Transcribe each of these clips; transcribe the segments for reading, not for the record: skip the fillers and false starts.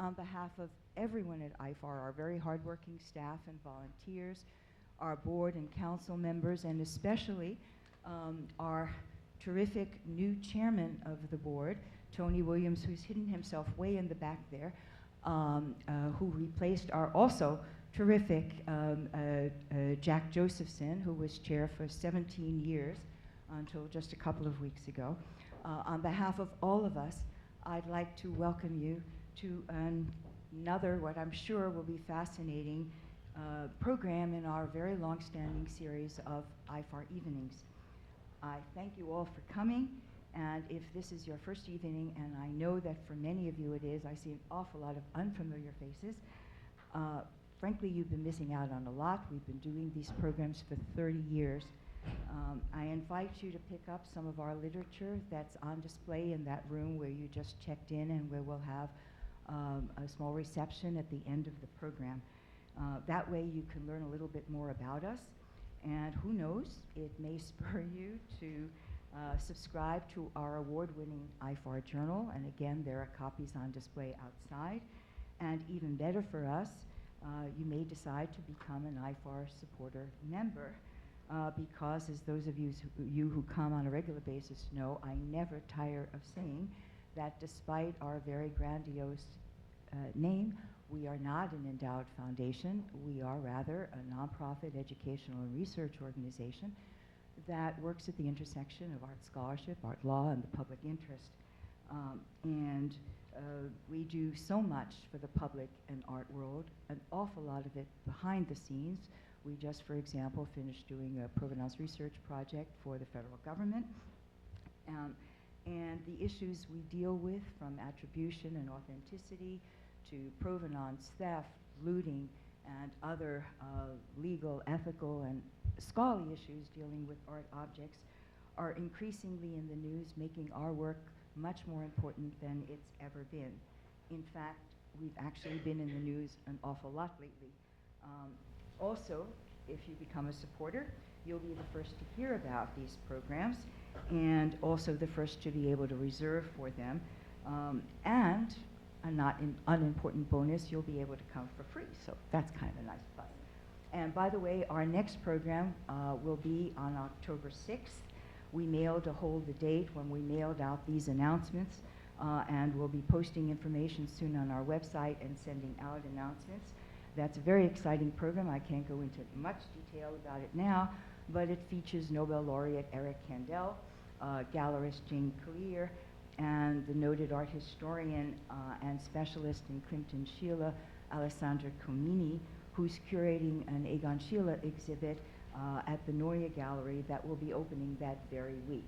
On behalf of everyone at IFAR, our very hardworking staff and volunteers, our board and council members, and especially our terrific new chairman of the board, Tony Williams, who's hidden himself way in the back there, who replaced our also terrific Jack Josephson, who was chair for 17 years until just a couple of weeks ago. On behalf of all of us, I'd like to welcome you to another, what I'm sure will be fascinating program in our very long-standing series of IFAR evenings. I thank you all for coming, and if this is your first evening, and I know that for many of you it is, I see an awful lot of unfamiliar faces. Frankly, you've been missing out on a lot. We've been doing these programs for 30 years. I invite you to pick up some of our literature that's on display in that room where you just checked in, and where we'll have a small reception at the end of the program. That way you can learn a little bit more about us, and who knows, it may spur you to subscribe to our award-winning IFAR journal, and again, there are copies on display outside. And even better for us, you may decide to become an IFAR supporter member, because as those of you who come on a regular basis know, I never tire of saying that despite our very grandiose name, we are not an endowed foundation. We are rather a nonprofit educational and research organization that works at the intersection of art scholarship, art law, and the public interest. We do so much for the public and art world, an awful lot of it behind the scenes. We just, for example, finished doing a provenance research project for the federal government. And the issues we deal with, from attribution and authenticity to provenance, theft, looting, and other legal, ethical, and scholarly issues dealing with art objects, are increasingly in the news, making our work much more important than it's ever been. In fact, we've actually been in the news an awful lot lately. Also, if you become a supporter, you'll be the first to hear about these programs, and also the first to be able to reserve for them. And a not unimportant bonus, you'll be able to come for free, so that's kind of a nice plus. And by the way, our next program will be on October 6th. We mailed a hold the date when we mailed out these announcements, and we'll be posting information soon on our website and sending out announcements. That's a very exciting program. I can't go into much detail about it now, but it features Nobel laureate Eric Kandel, gallerist Jane Collier, and the noted art historian and specialist in Klimt and Schiele, Alessandra Comini, who's curating an Egon Schiele exhibit at the Neue Gallery that will be opening that very week.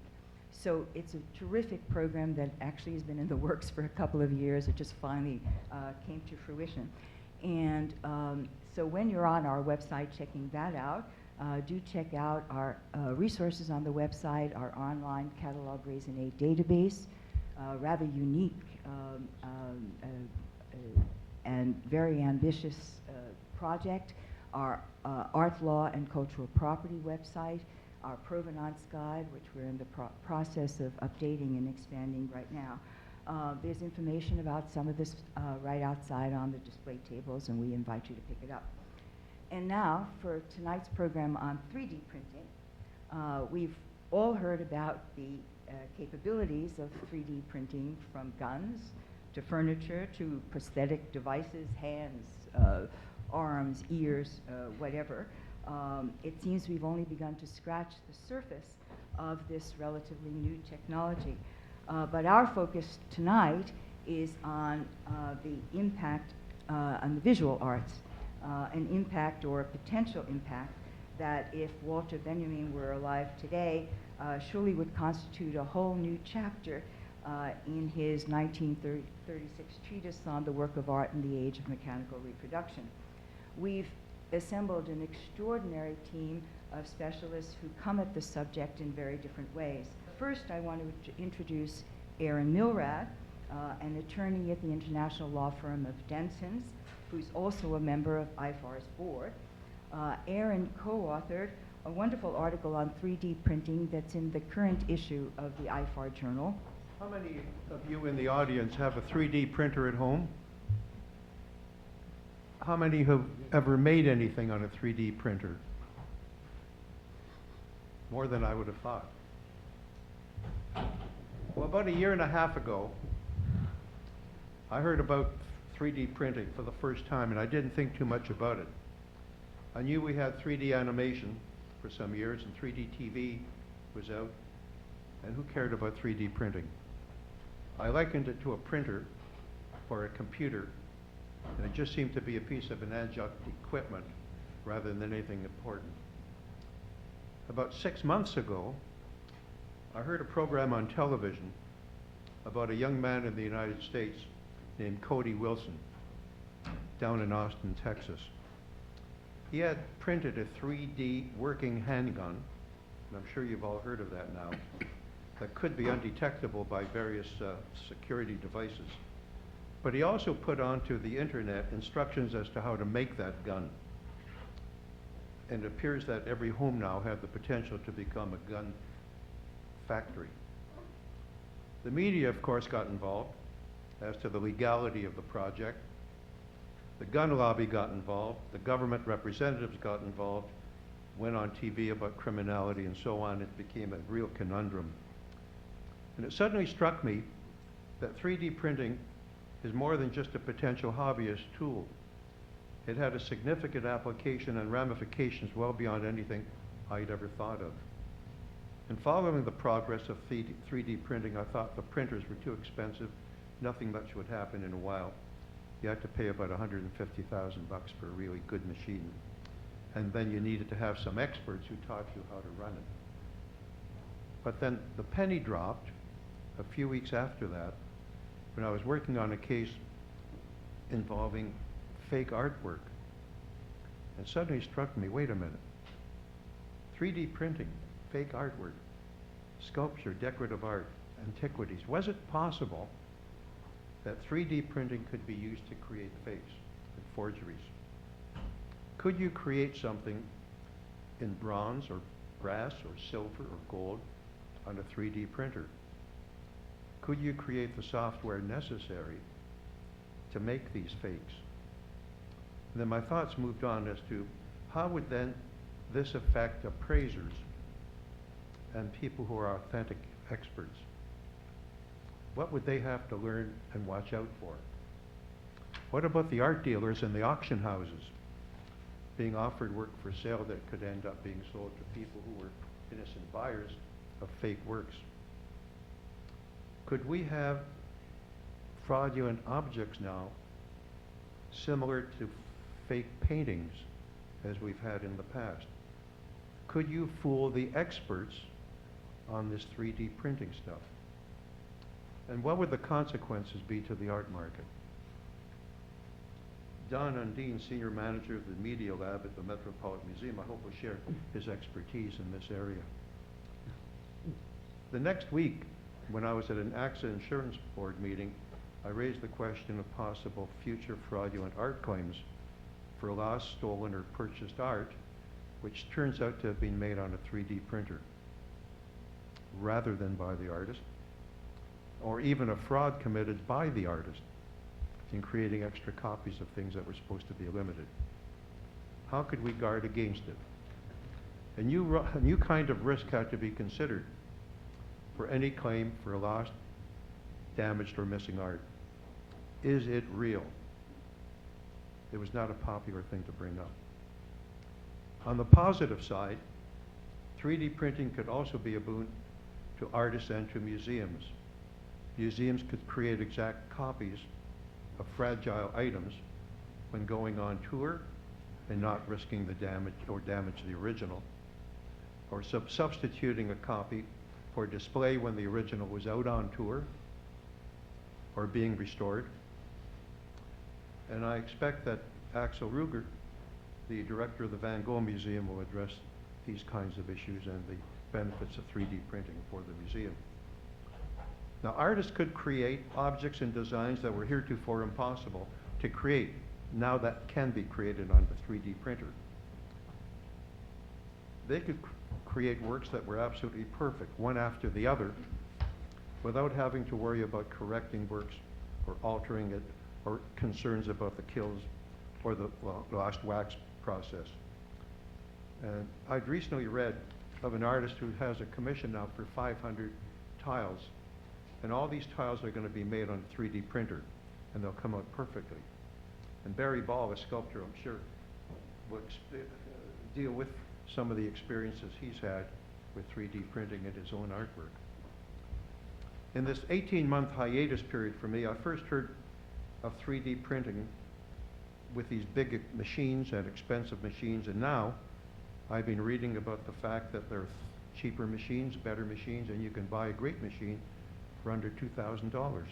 So it's a terrific program that actually has been in the works for a couple of years. It just finally came to fruition. And so when you're on our website checking that out, do check out our resources on the website, our online catalog raisonné database, rather unique and very ambitious project, our art law and cultural property website, our provenance guide, which we're in the process of updating and expanding right now. There's information about some of this right outside on the display tables, and we invite you to pick it up. And now, for tonight's program on 3D printing, we've all heard about the capabilities of 3D printing, from guns to furniture to prosthetic devices, hands, arms, ears, whatever. It seems we've only begun to scratch the surface of this relatively new technology. But our focus tonight is on the impact on the visual arts, an impact or a potential impact that, if Walter Benjamin were alive today, surely would constitute a whole new chapter in his 1936 treatise on the work of art in the age of mechanical reproduction. We've assembled an extraordinary team of specialists who come at the subject in very different ways. First, I want to introduce Aaron Milrad, an attorney at the international law firm of Densons, who's also a member of IFAR's board. Aaron co-authored a wonderful article on 3D printing that's in the current issue of the IFAR journal. How many of you in the audience have a 3D printer at home? How many have ever made anything on a 3D printer? More than I would have thought. Well, about a year and a half ago, I heard about 3D printing for the first time, and I didn't think too much about it. I knew we had 3D animation for some years, and 3D TV was out, and who cared about 3D printing? I likened it to a printer or a computer, and it just seemed to be a piece of an adjunct equipment rather than anything important. About 6 months ago, I heard a program on television about a young man in the United States named Cody Wilson down in Austin, Texas. He had printed a 3D working handgun, and I'm sure you've all heard of that now, that could be undetectable by various security devices. But he also put onto the internet instructions as to how to make that gun. And it appears that every home now had the potential to become a gun factory. The media, of course, got involved as to the legality of the project. The gun lobby got involved. The government representatives got involved, went on TV about criminality and so on. It became a real conundrum. And it suddenly struck me that 3D printing is more than just a potential hobbyist tool. It had a significant application and ramifications well beyond anything I'd ever thought of. And following the progress of 3D printing, I thought the printers were too expensive. Nothing much would happen in a while. You had to pay about $150,000 for a really good machine. And then you needed to have some experts who taught you how to run it. But then the penny dropped a few weeks after that when I was working on a case involving fake artwork. And suddenly struck me, wait a minute. 3D printing, fake artwork, sculpture, decorative art, antiquities. Was it possible that 3D printing could be used to create fakes and forgeries? Could you create something in bronze or brass or silver or gold on a 3D printer? Could you create the software necessary to make these fakes? And then my thoughts moved on as to how would then this affect appraisers and people who are authentic experts? What would they have to learn and watch out for? What about the art dealers and the auction houses being offered work for sale that could end up being sold to people who were innocent buyers of fake works? Could we have fraudulent objects now similar to fake paintings as we've had in the past? Could you fool the experts on this 3D printing stuff? And what would the consequences be to the art market? Don Undeen, Senior Manager of the MediaLab at the Metropolitan Museum, I hope will share his expertise in this area. The next week, when I was at an Axel Insurance Board meeting, I raised the question of possible future fraudulent art claims for lost, stolen, or purchased art, which turns out to have been made on a 3D printer, rather than by the artist, or even a fraud committed by the artist in creating extra copies of things that were supposed to be limited. How could we guard against it? A new kind of risk had to be considered for any claim for lost, damaged, or missing art. Is it real? It was not a popular thing to bring up. On the positive side, 3D printing could also be a boon to artists and to museums. Museums could create exact copies of fragile items when going on tour and not risking the damage or damage the original, or substituting a copy for display when the original was out on tour or being restored. And I expect that Axel Rüger, the director of the Van Gogh Museum, will address these kinds of issues and the benefits of 3D printing for the museum. Now, artists could create objects and designs that were heretofore impossible to create. Now that can be created on the 3D printer. They could create works that were absolutely perfect, one after the other, without having to worry about correcting works or altering it, or concerns about the or the last wax process. And I'd recently read of an artist who has a commission now for 500 tiles. And all these tiles are going to be made on a 3D printer, and they'll come out perfectly. And Barry Ball, a sculptor, I'm sure, will deal with some of the experiences he's had with 3D printing in his own artwork. In this 18-month hiatus period for me, I first heard of 3D printing with these big machines and expensive machines, and now I've been reading about the fact that there are cheaper machines, better machines, and you can buy a great machine for under $2,000.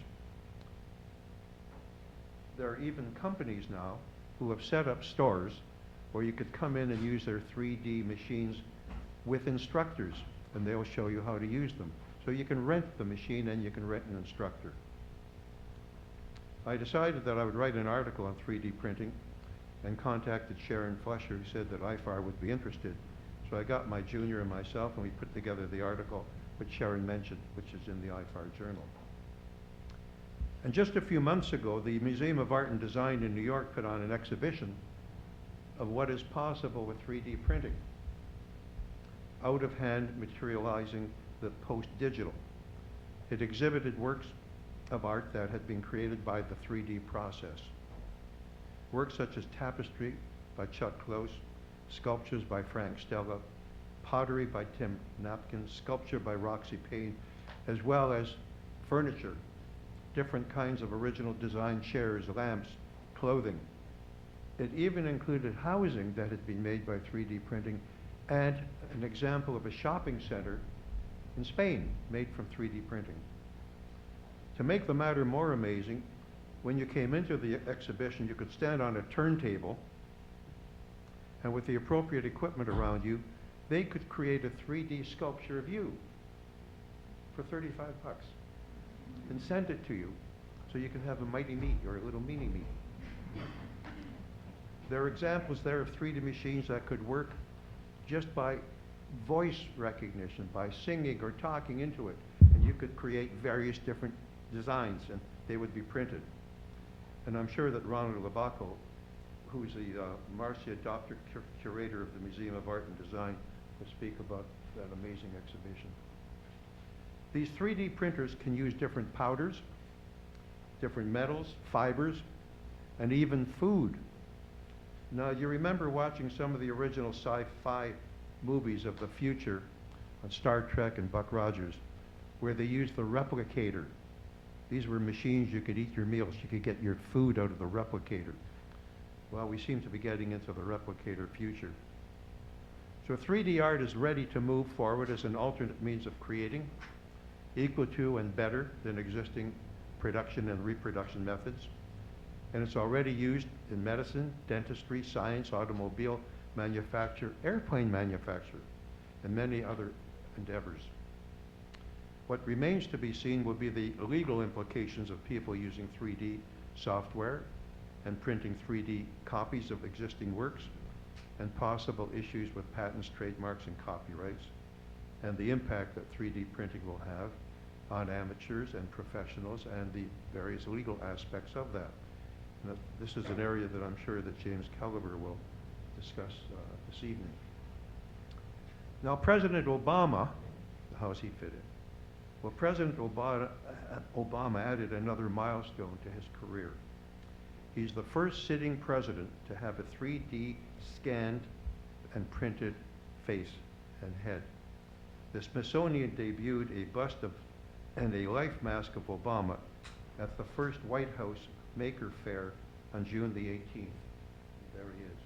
There are even companies now who have set up stores where you could come in and use their 3D machines with instructors, and they'll show you how to use them. So you can rent the machine and you can rent an instructor. I decided that I would write an article on 3D printing and contacted Sharon Fletcher, who said that IFAR would be interested. So I got my junior and myself, and we put together the article which Sharon mentioned, which is in the IFAR Journal. And just a few months ago, the Museum of Art and Design in New York put on an exhibition of what is possible with 3D printing, out of hand materializing the post-digital. It exhibited works of art that had been created by the 3D process. Works such as tapestry by Chuck Close, sculptures by Frank Stella, pottery by Tim Napkin, sculpture by Roxy Payne, as well as furniture, different kinds of original design chairs, lamps, clothing. It even included housing that had been made by 3D printing and an example of a shopping center in Spain made from 3D printing. To make the matter more amazing, when you came into the exhibition, you could stand on a turntable, and with the appropriate equipment around you, they could create a 3D sculpture of you for 35 bucks and send it to you so you could have a mighty me or a little mini me. There are examples there of 3D machines that could work just by voice recognition, by singing or talking into it, and you could create various different designs and they would be printed. And I'm sure that Ronald Labaco, who's the Marcia Docter Curator of the Museum of Art and Design, will speak about that amazing exhibition. These 3D printers can use different powders, different metals, fibers, and even food. Now, you remember watching some of the original sci-fi movies of the future on Star Trek and Buck Rogers, where they used the replicator. These were machines you could eat your meals. You could get your food out of the replicator. Well, we seem to be getting into the replicator future. So 3D art is ready to move forward as an alternate means of creating, equal to and better than existing production and reproduction methods. And it's already used in medicine, dentistry, science, automobile manufacture, airplane manufacture, and many other endeavors. What remains to be seen will be the legal implications of people using 3D software and printing 3D copies of existing works, and possible issues with patents, trademarks, and copyrights, and the impact that 3D printing will have on amateurs and professionals and the various legal aspects of that. And this is an area that I'm sure that James Klaiber will discuss this evening. Now, President Obama, how's he fit in? Well, President Obama added another milestone to his career. He's the first sitting president to have a 3D scanned and printed face and head. The Smithsonian debuted a bust of and a life mask of Obama at the first White House Maker Faire on June the 18th. There he is.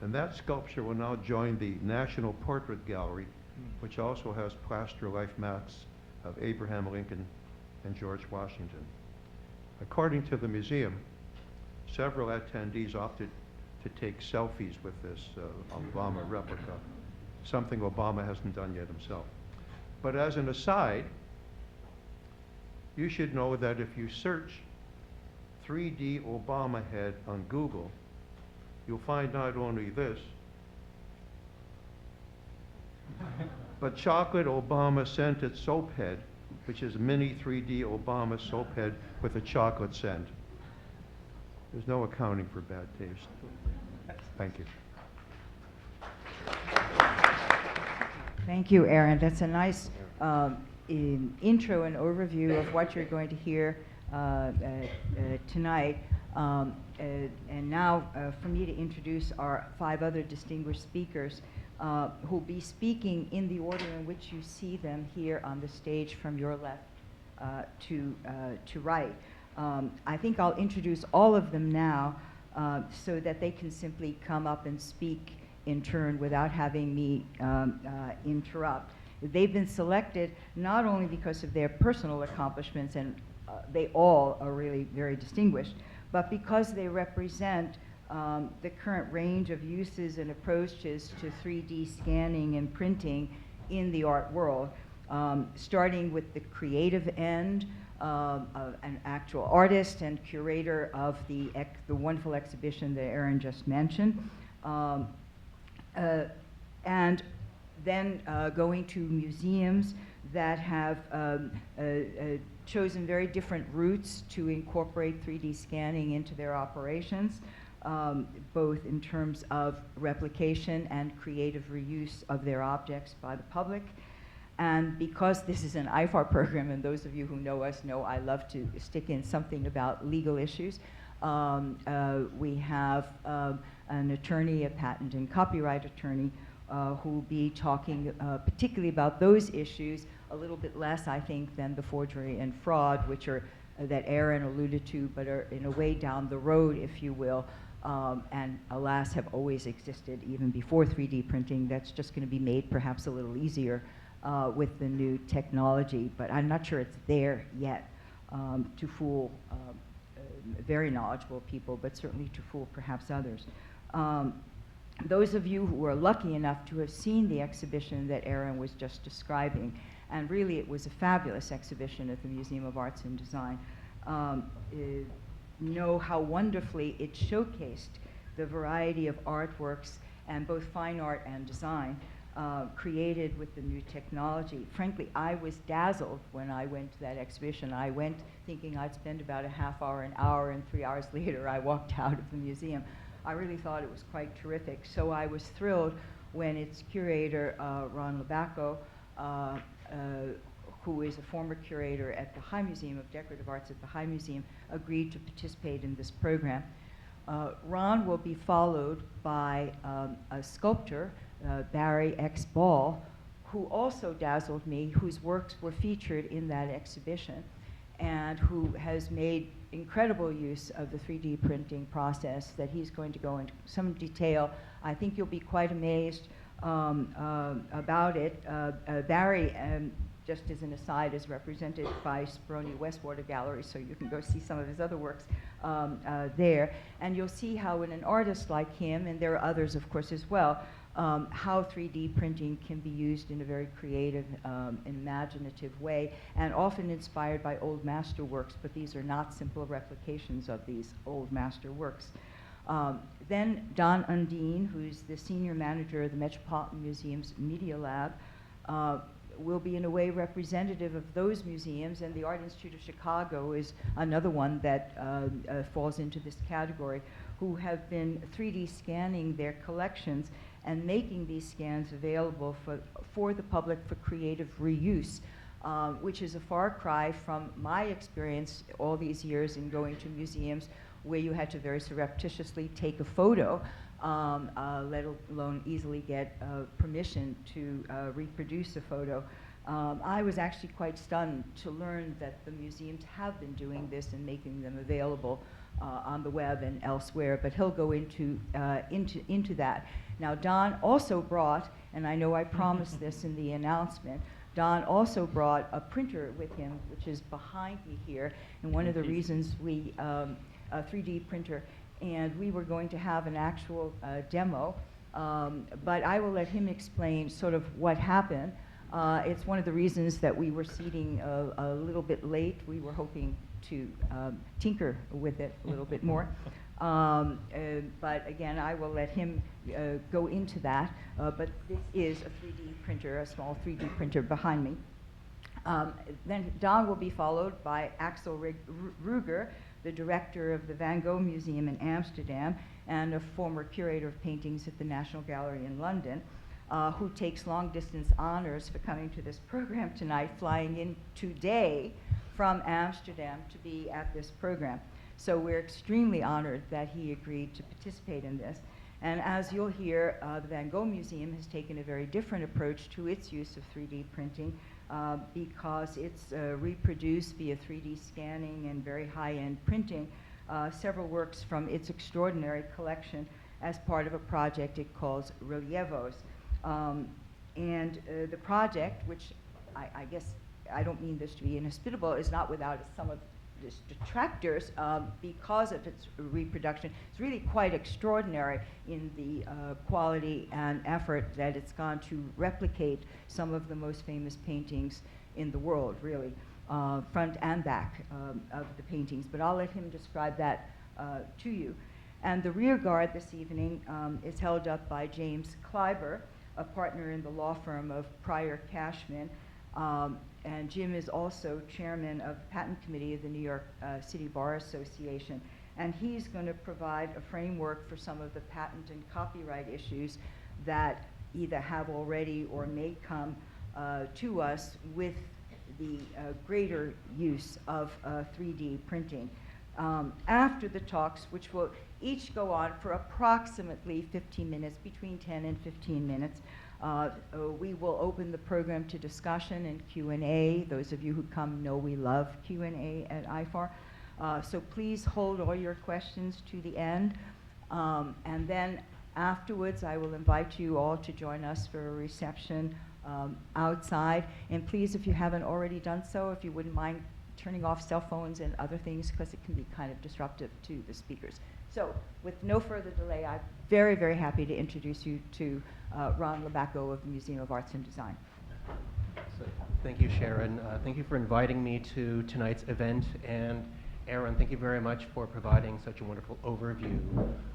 And that sculpture will now join the National Portrait Gallery, which also has plaster life masks of Abraham Lincoln and George Washington. According to the museum, several attendees opted to take selfies with this Obama replica, something Obama hasn't done yet himself. But as an aside, you should know that if you search 3D Obama head on Google, you'll find not only this, but chocolate Obama scented soap head, which is mini 3D Obama soap head with a chocolate scent. There's no accounting for bad taste. Thank you. Thank you, Aaron. That's a nice intro and overview of what you're going to hear tonight. And now for me to introduce our 5 other distinguished speakers who will be speaking in the order in which you see them here on the stage from your left to right. I think I'll introduce all of them now so that they can simply come up and speak in turn without having me interrupt. They've been selected not only because of their personal accomplishments, and they all are really very distinguished, but because they represent the current range of uses and approaches to 3D scanning and printing in the art world, starting with the creative end of an actual artist and curator of the wonderful exhibition that Aaron just mentioned, and then going to museums that have chosen very different routes to incorporate 3D scanning into their operations, both in terms of replication and creative reuse of their objects by the public. And because this is an IFAR program, and those of you who know us know I love to stick in something about legal issues, we have an attorney, a patent and copyright attorney, who will be talking particularly about those issues, a little bit less, I think, than the forgery and fraud, which are that Aaron alluded to, but are in a way down the road, if you will, and alas have always existed even before 3D printing. That's just going to be made perhaps a little easier with the new technology, but I'm not sure it's there yet to fool very knowledgeable people, but certainly to fool perhaps others. Those of you who are lucky enough to have seen the exhibition that Aaron was just describing, and really it was a fabulous exhibition at the Museum of Arts and Design, know how wonderfully it showcased the variety of artworks, and both fine art and design, created with the new technology. Frankly, I was dazzled when I went to that exhibition. I went thinking I'd spend about a half hour, an hour, and 3 hours later I walked out of the museum. I really thought it was quite terrific. So I was thrilled when its curator, Ron Labaco, who is a former curator at the High Museum of Decorative Arts at the High Museum, agreed to participate in this program. Ron will be followed by a sculptor, Barry X. Ball, who also dazzled me, whose works were featured in that exhibition, and who has made incredible use of the 3D printing process that he's going to go into some detail. I think you'll be quite amazed about it. Barry, just as an aside, is represented by Speroni Westwater Gallery, so you can go see some of his other works there. And you'll see how in an artist like him, and there are others of course as well, how 3D printing can be used in a very creative, imaginative way, and often inspired by old master works, but these are not simple replications of these old master works. Then Don Undeen, who's the senior manager of the Metropolitan Museum's MediaLab, will be in a way representative of those museums, and the Art Institute of Chicago is another one that falls into this category, who have been 3D scanning their collections and making these scans available for the public for creative reuse, which is a far cry from my experience all these years in going to museums where you had to very surreptitiously take a photo, let alone easily get permission to reproduce a photo. I was actually quite stunned to learn that the museums have been doing this and making them available on the web and elsewhere, but he'll go into that. Now, Don also brought, and I know I promised this in the announcement, Don also brought a printer with him, which is behind me here, and one of the reasons we, a 3D printer, and we were going to have an actual demo, but I will let him explain sort of what happened. It's one of the reasons that we were seating a little bit late. We were hoping to tinker with it a little bit more. But again, I will let him go into that. But this is a 3D printer, a small 3D printer behind me. Then Don will be followed by Axel Rüger, the director of the Van Gogh Museum in Amsterdam and a former curator of paintings at the National Gallery in London, who takes long-distance honors for coming to this program tonight, flying in today from Amsterdam to be at this program. So we're extremely honored that he agreed to participate in this. And as you'll hear, the Van Gogh Museum has taken a very different approach to its use of 3D printing because it's reproduced via 3D scanning and very high-end printing several works from its extraordinary collection as part of a project it calls Relievos. The project, which I guess I don't mean this to be inhospitable, is not without some of its detractors because of its reproduction. It's really quite extraordinary in the quality and effort that it's gone to replicate some of the most famous paintings in the world, really, front and back of the paintings. But I'll let him describe that to you. And the rear guard this evening is held up by James Klaiber, a partner in the law firm of Pryor, Cashman. And Jim is also chairman of the patent committee of the New York City Bar Association. And he's going to provide a framework for some of the patent and copyright issues that either have already or may come to us with the greater use of 3D printing. After the talks, which will each go on for approximately 15 minutes, between 10 and 15 minutes, we will open the program to discussion and Q&A. Those of you who come know we love Q&A at IFAR. So please hold all your questions to the end. And then afterwards, I will invite you all to join us for a reception outside. And please, if you haven't already done so, if you wouldn't mind turning off cell phones and other things, because it can be kind of disruptive to the speakers. So with no further delay, I'm very, very happy to introduce you to Ron Labaco of the Museum of Arts and Design. So, thank you, Sharon. Thank you for inviting me to tonight's event. And Aaron, thank you very much for providing such a wonderful overview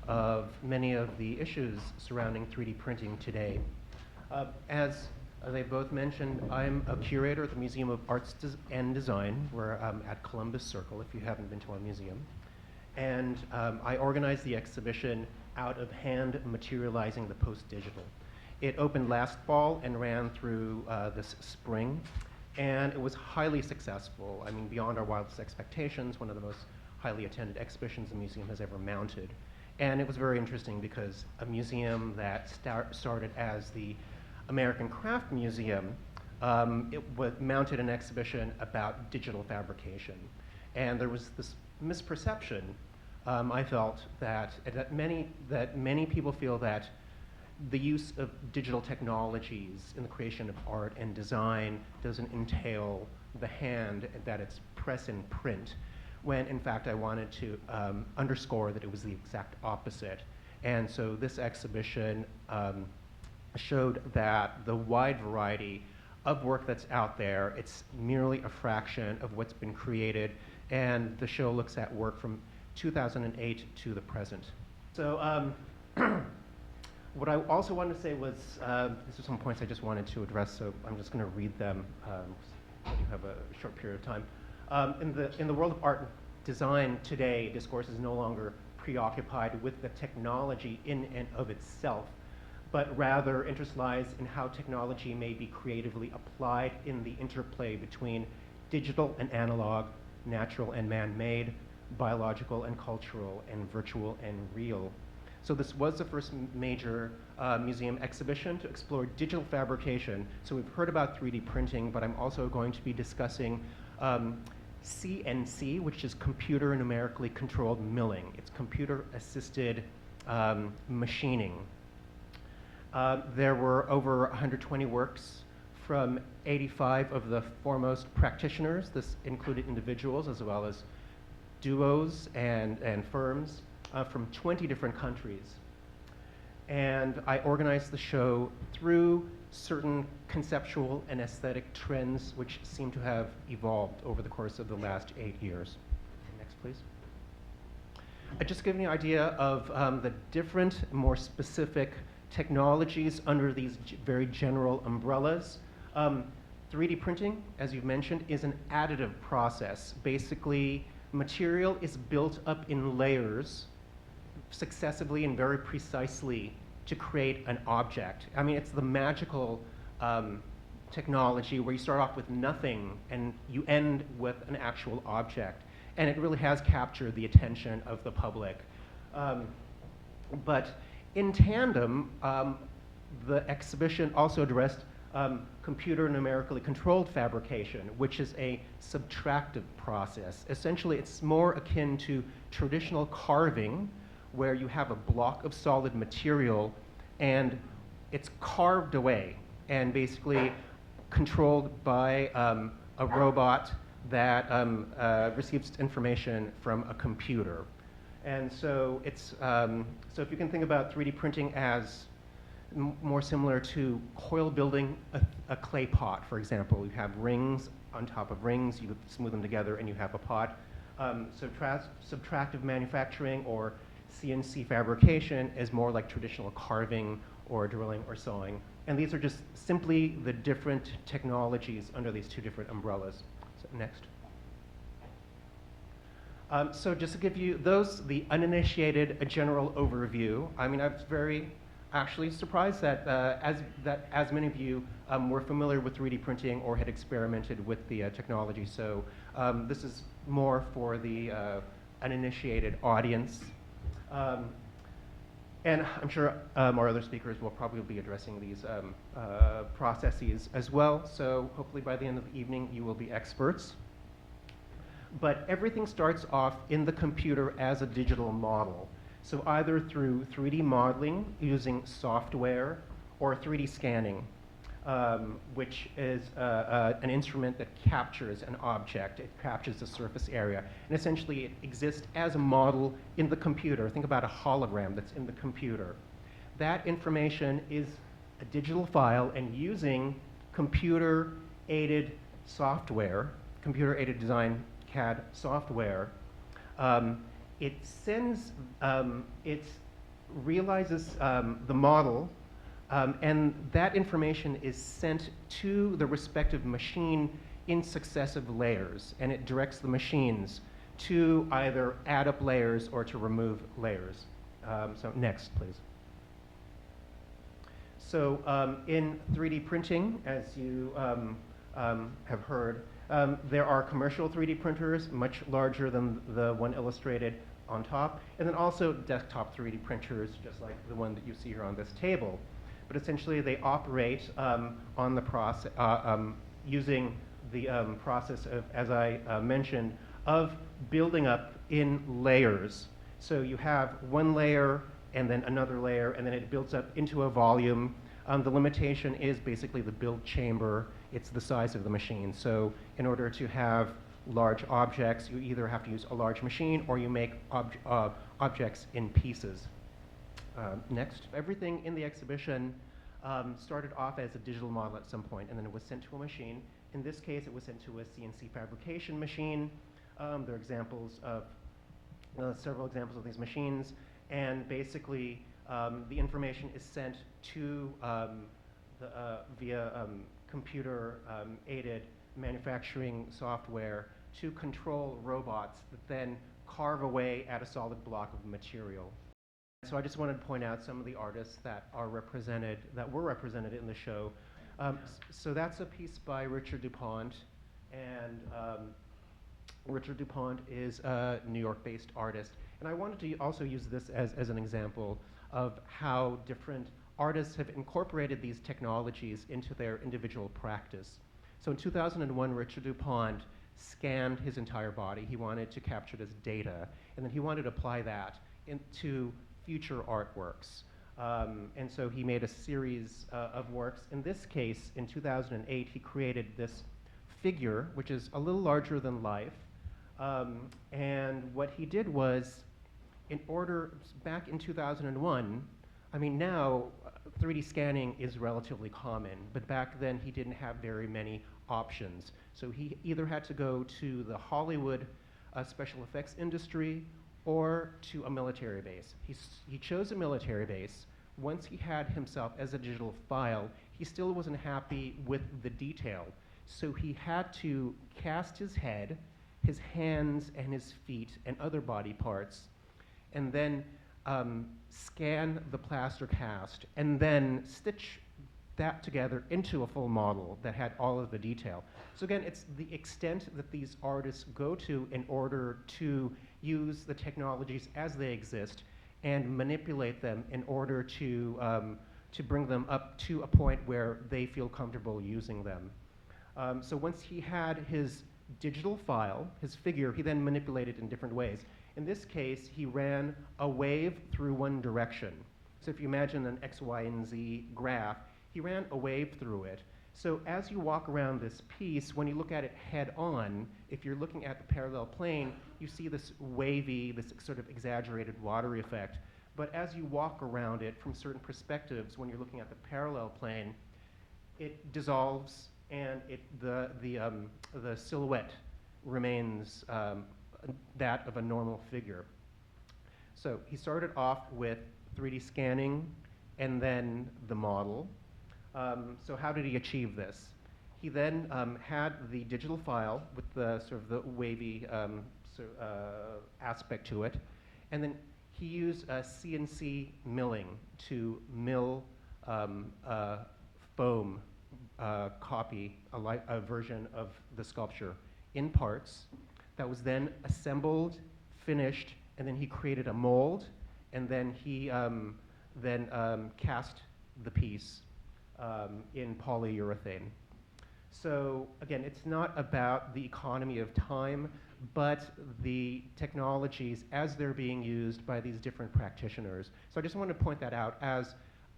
of many of the issues surrounding 3D printing today. As they both mentioned, I'm a curator at the Museum of Arts and Design. We're at Columbus Circle, if you haven't been to our museum. And I organized the exhibition Out of Hand, Materializing the Post-Digital. It opened last fall and ran through this spring, and it was highly successful. I mean, beyond our wildest expectations, one of the most highly attended exhibitions the museum has ever mounted. And it was very interesting because a museum that started as the American Craft Museum, mounted an exhibition about digital fabrication. And there was this misperception, I felt, that many people feel that the use of digital technologies in the creation of art and design doesn't entail the hand, that it's press and print, when in fact I wanted to underscore that it was the exact opposite. And so this exhibition showed that the wide variety of work that's out there, it's merely a fraction of what's been created, and the show looks at work from 2008 to the present. So what I also wanted to say was, these are some points I just wanted to address, so I'm just going to read them. I do have a short period of time. In the world of art and design today, discourse is no longer preoccupied with the technology in and of itself, but rather interest lies in how technology may be creatively applied in the interplay between digital and analog, natural and man-made, biological and cultural, and virtual and real. So this was the first major museum exhibition to explore digital fabrication. So we've heard about 3D printing, but I'm also going to be discussing CNC, which is computer numerically controlled milling. It's computer-assisted machining. There were over 120 works from 85 of the foremost practitioners. This included individuals as well as duos and firms from 20 different countries. And I organized the show through certain conceptual and aesthetic trends which seem to have evolved over the course of the last 8 years. Next, please. I just give you an idea of the different, more specific technologies under these very general umbrellas. 3D printing, as you've mentioned, is an additive process. Basically, material is built up in layers successively and very precisely to create an object. I mean, it's the magical technology where you start off with nothing and you end with an actual object. And it really has captured the attention of the public. But in tandem, the exhibition also addressed computer numerically controlled fabrication, which is a subtractive process. Essentially, it's more akin to traditional carving, where you have a block of solid material and it's carved away and basically controlled by a robot that receives information from a computer. And so it's, so if you can think about 3D printing as more similar to coil building a clay pot, for example. You have rings on top of rings, you smooth them together and you have a pot. Subtractive manufacturing or CNC fabrication is more like traditional carving or drilling or sewing. And these are just simply the different technologies under these two different umbrellas. So next. So just to give you the uninitiated, a general overview. I mean, I was very actually surprised that as many of you were familiar with 3D printing or had experimented with the technology. So this is more for the uninitiated audience. And I'm sure our other speakers will probably be addressing these processes as well. So hopefully by the end of the evening, you will be experts. But everything starts off in the computer as a digital model. So either through 3D modeling using software or 3D scanning, which is an instrument that captures an object. It captures the surface area. And essentially, it exists as a model in the computer. Think about a hologram that's in the computer. That information is a digital file, and using computer-aided software, computer-aided design CAD software, it sends, it realizes the model, and that information is sent to the respective machine in successive layers, and it directs the machines to either add up layers or to remove layers. So next, please. So in 3D printing, as you have heard, there are commercial 3D printers, much larger than the one illustrated on top, and then also desktop 3D printers, just like the one that you see here on this table. But essentially, they operate on the process, using the process of, as I mentioned, of building up in layers. So you have one layer and then another layer, and then it builds up into a volume. The limitation is basically the build chamber. It's the size of the machine. So in order to have large objects, you either have to use a large machine or you make objects in pieces. Next. Everything in the exhibition started off as a digital model at some point, and then it was sent to a machine. In this case, it was sent to a CNC fabrication machine. There are examples of, several examples of these machines, and basically the information is sent to via computer-aided manufacturing software to control robots that then carve away at a solid block of material. So I just wanted to point out some of the artists that are represented, that were represented in the show. So that's a piece by Richard DuPont, and Richard DuPont is a New York-based artist. And I wanted to also use this as an example of how different artists have incorporated these technologies into their individual practice. So in 2001, Richard DuPont scanned his entire body. He wanted to capture it as data, and then he wanted to apply that into future artworks. And so he made a series of works. In this case, in 2008, he created this figure, which is a little larger than life. And what he did was, back in 2001, I mean, now 3D scanning is relatively common, but back then he didn't have very many options. So he either had to go to the Hollywood special effects industry or to a military base. He chose a military base. Once he had himself as a digital file, he still wasn't happy with the detail. So he had to cast his head, his hands and his feet and other body parts, and then scan the plaster cast, and then stitch that together into a full model that had all of the detail. So again, it's the extent that these artists go to in order to use the technologies as they exist and manipulate them in order to bring them up to a point where they feel comfortable using them. So once he had his digital file, his figure, he then manipulated in different ways. In this case, he ran a wave through one direction. So if you imagine an X, Y, and Z graph, he ran a wave through it. So as you walk around this piece, when you look at it head on, if you're looking at the parallel plane, you see this wavy, this sort of exaggerated watery effect. But as you walk around it from certain perspectives, when you're looking at the parallel plane, it dissolves and the silhouette remains that of a normal figure. So he started off with 3D scanning and then the model. So how did he achieve this? He then had the digital file with the sort of the wavy aspect to it, and then he used CNC milling to mill a foam copy, a version of the sculpture in parts that was then assembled, finished, and then he created a mold, and then he cast the piece in polyurethane. So again, it's not about the economy of time, but the technologies as they're being used by these different practitioners. So I just want to point that out as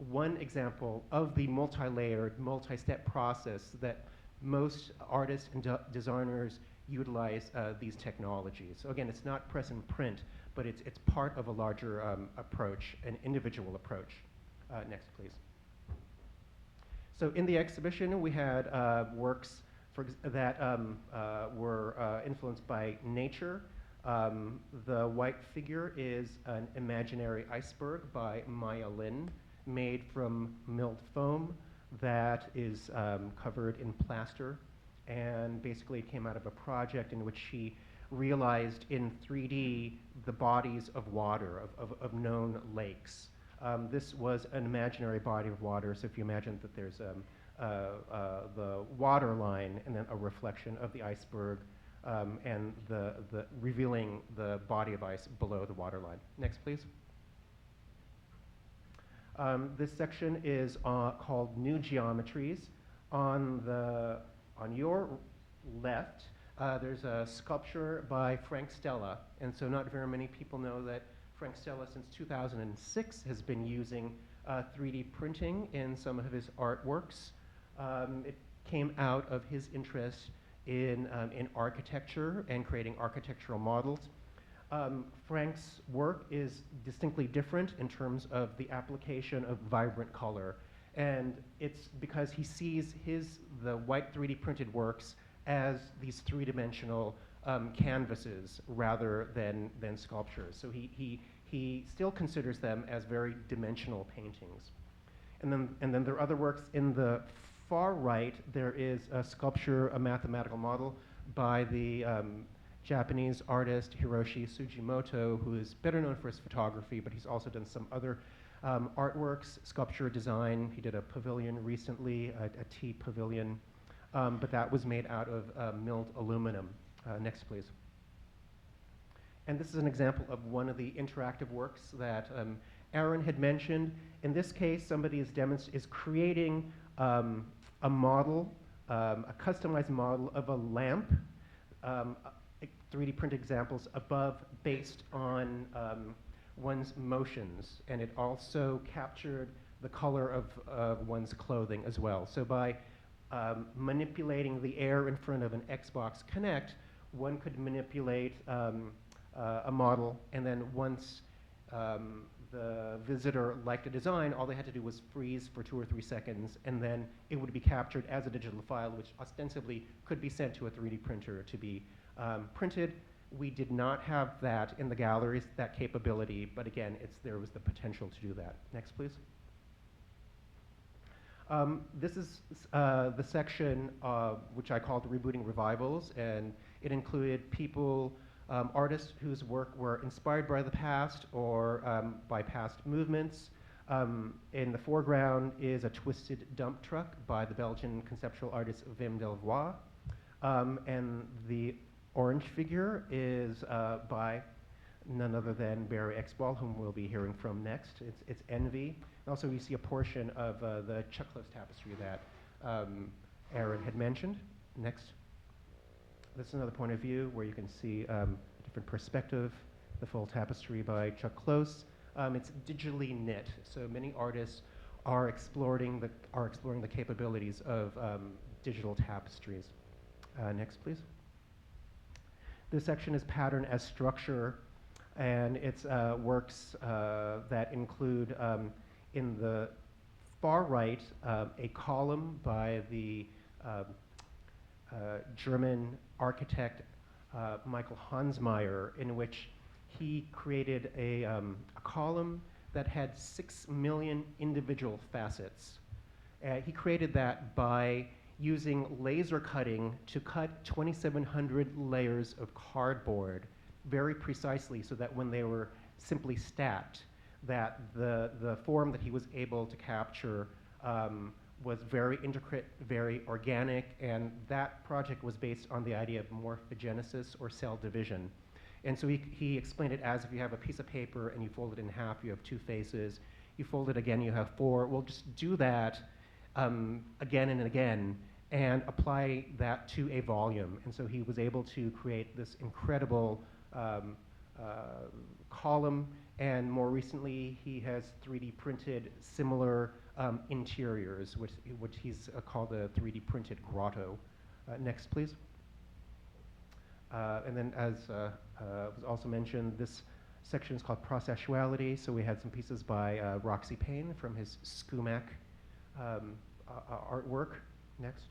one example of the multi-layered, multi-step process that most artists and designers utilize these technologies. So again, it's not press and print, but it's part of a larger approach, an individual approach. Next, please. So in the exhibition, we had works that were influenced by nature. The white figure is an imaginary iceberg by Maya Lin, made from milled foam that is covered in plaster. And basically it came out of a project in which she realized in 3D the bodies of water, of known lakes. This was an imaginary body of water, so if you imagine that there's the water line and then a reflection of the iceberg and the revealing the body of ice below the water line. Next, please. This section is called New Geometries. On your left, there's a sculpture by Frank Stella, and so not very many people know that Frank Stella, since 2006, has been using 3D printing in some of his artworks. It came out of his interest in architecture and creating architectural models. Frank's work is distinctly different in terms of the application of vibrant color. And it's because he sees the white 3D printed works as these three-dimensional canvases rather than sculptures. So he still considers them as very dimensional paintings. And then there are other works. In the far right, there is a sculpture, a mathematical model by the Japanese artist Hiroshi Sugimoto, who is better known for his photography, but he's also done some other artworks, sculpture design. He did a pavilion recently, a tea pavilion, but that was made out of milled aluminum. Next, please. And this is an example of one of the interactive works that Aaron had mentioned. In this case, somebody is creating a model, a customized model of a lamp, 3D print examples above based on one's motions, and it also captured the color of one's clothing as well. So by manipulating the air in front of an Xbox Kinect, one could manipulate a model, and then once the visitor liked a design, all they had to do was freeze for 2 or 3 seconds, and then it would be captured as a digital file, which ostensibly could be sent to a 3D printer to be printed. We did not have that in the galleries, that capability, but again, there was the potential to do that. Next, please. This is the section which I call the Rebooting Revivals, and It included people, artists whose work were inspired by the past or by past movements. In the foreground is a twisted dump truck by the Belgian conceptual artist Wim Delvoye. And the orange figure is by none other than Barry Exball, whom we'll be hearing from next. It's Envy. And also you see a portion of the Chuck Close tapestry that Aaron had mentioned. Next. This is another point of view where you can see a different perspective, the full tapestry by Chuck Close. It's digitally knit, so many artists are exploring the capabilities of digital tapestries. Next, please. This section is pattern as structure, and it's works that include, in the far right, a column by the German architect Michael Hansmeier, in which he created a column that had 6 million individual facets. He created that by using laser cutting to cut 2,700 layers of cardboard very precisely, so that when they were simply stacked, that the form that he was able to capture was very intricate, very organic, and that project was based on the idea of morphogenesis or cell division. And so he explained it as if you have a piece of paper and you fold it in half, you have 2 faces. You fold it again, you have 4. Well, just do that again and again and apply that to a volume. And so he was able to create this incredible column, and more recently he has 3D printed similar interiors, which he's called a 3D printed grotto. Next, please. And then, as was also mentioned, this section is called Processuality. So we had some pieces by Roxy Payne from his Scumac artwork. Next.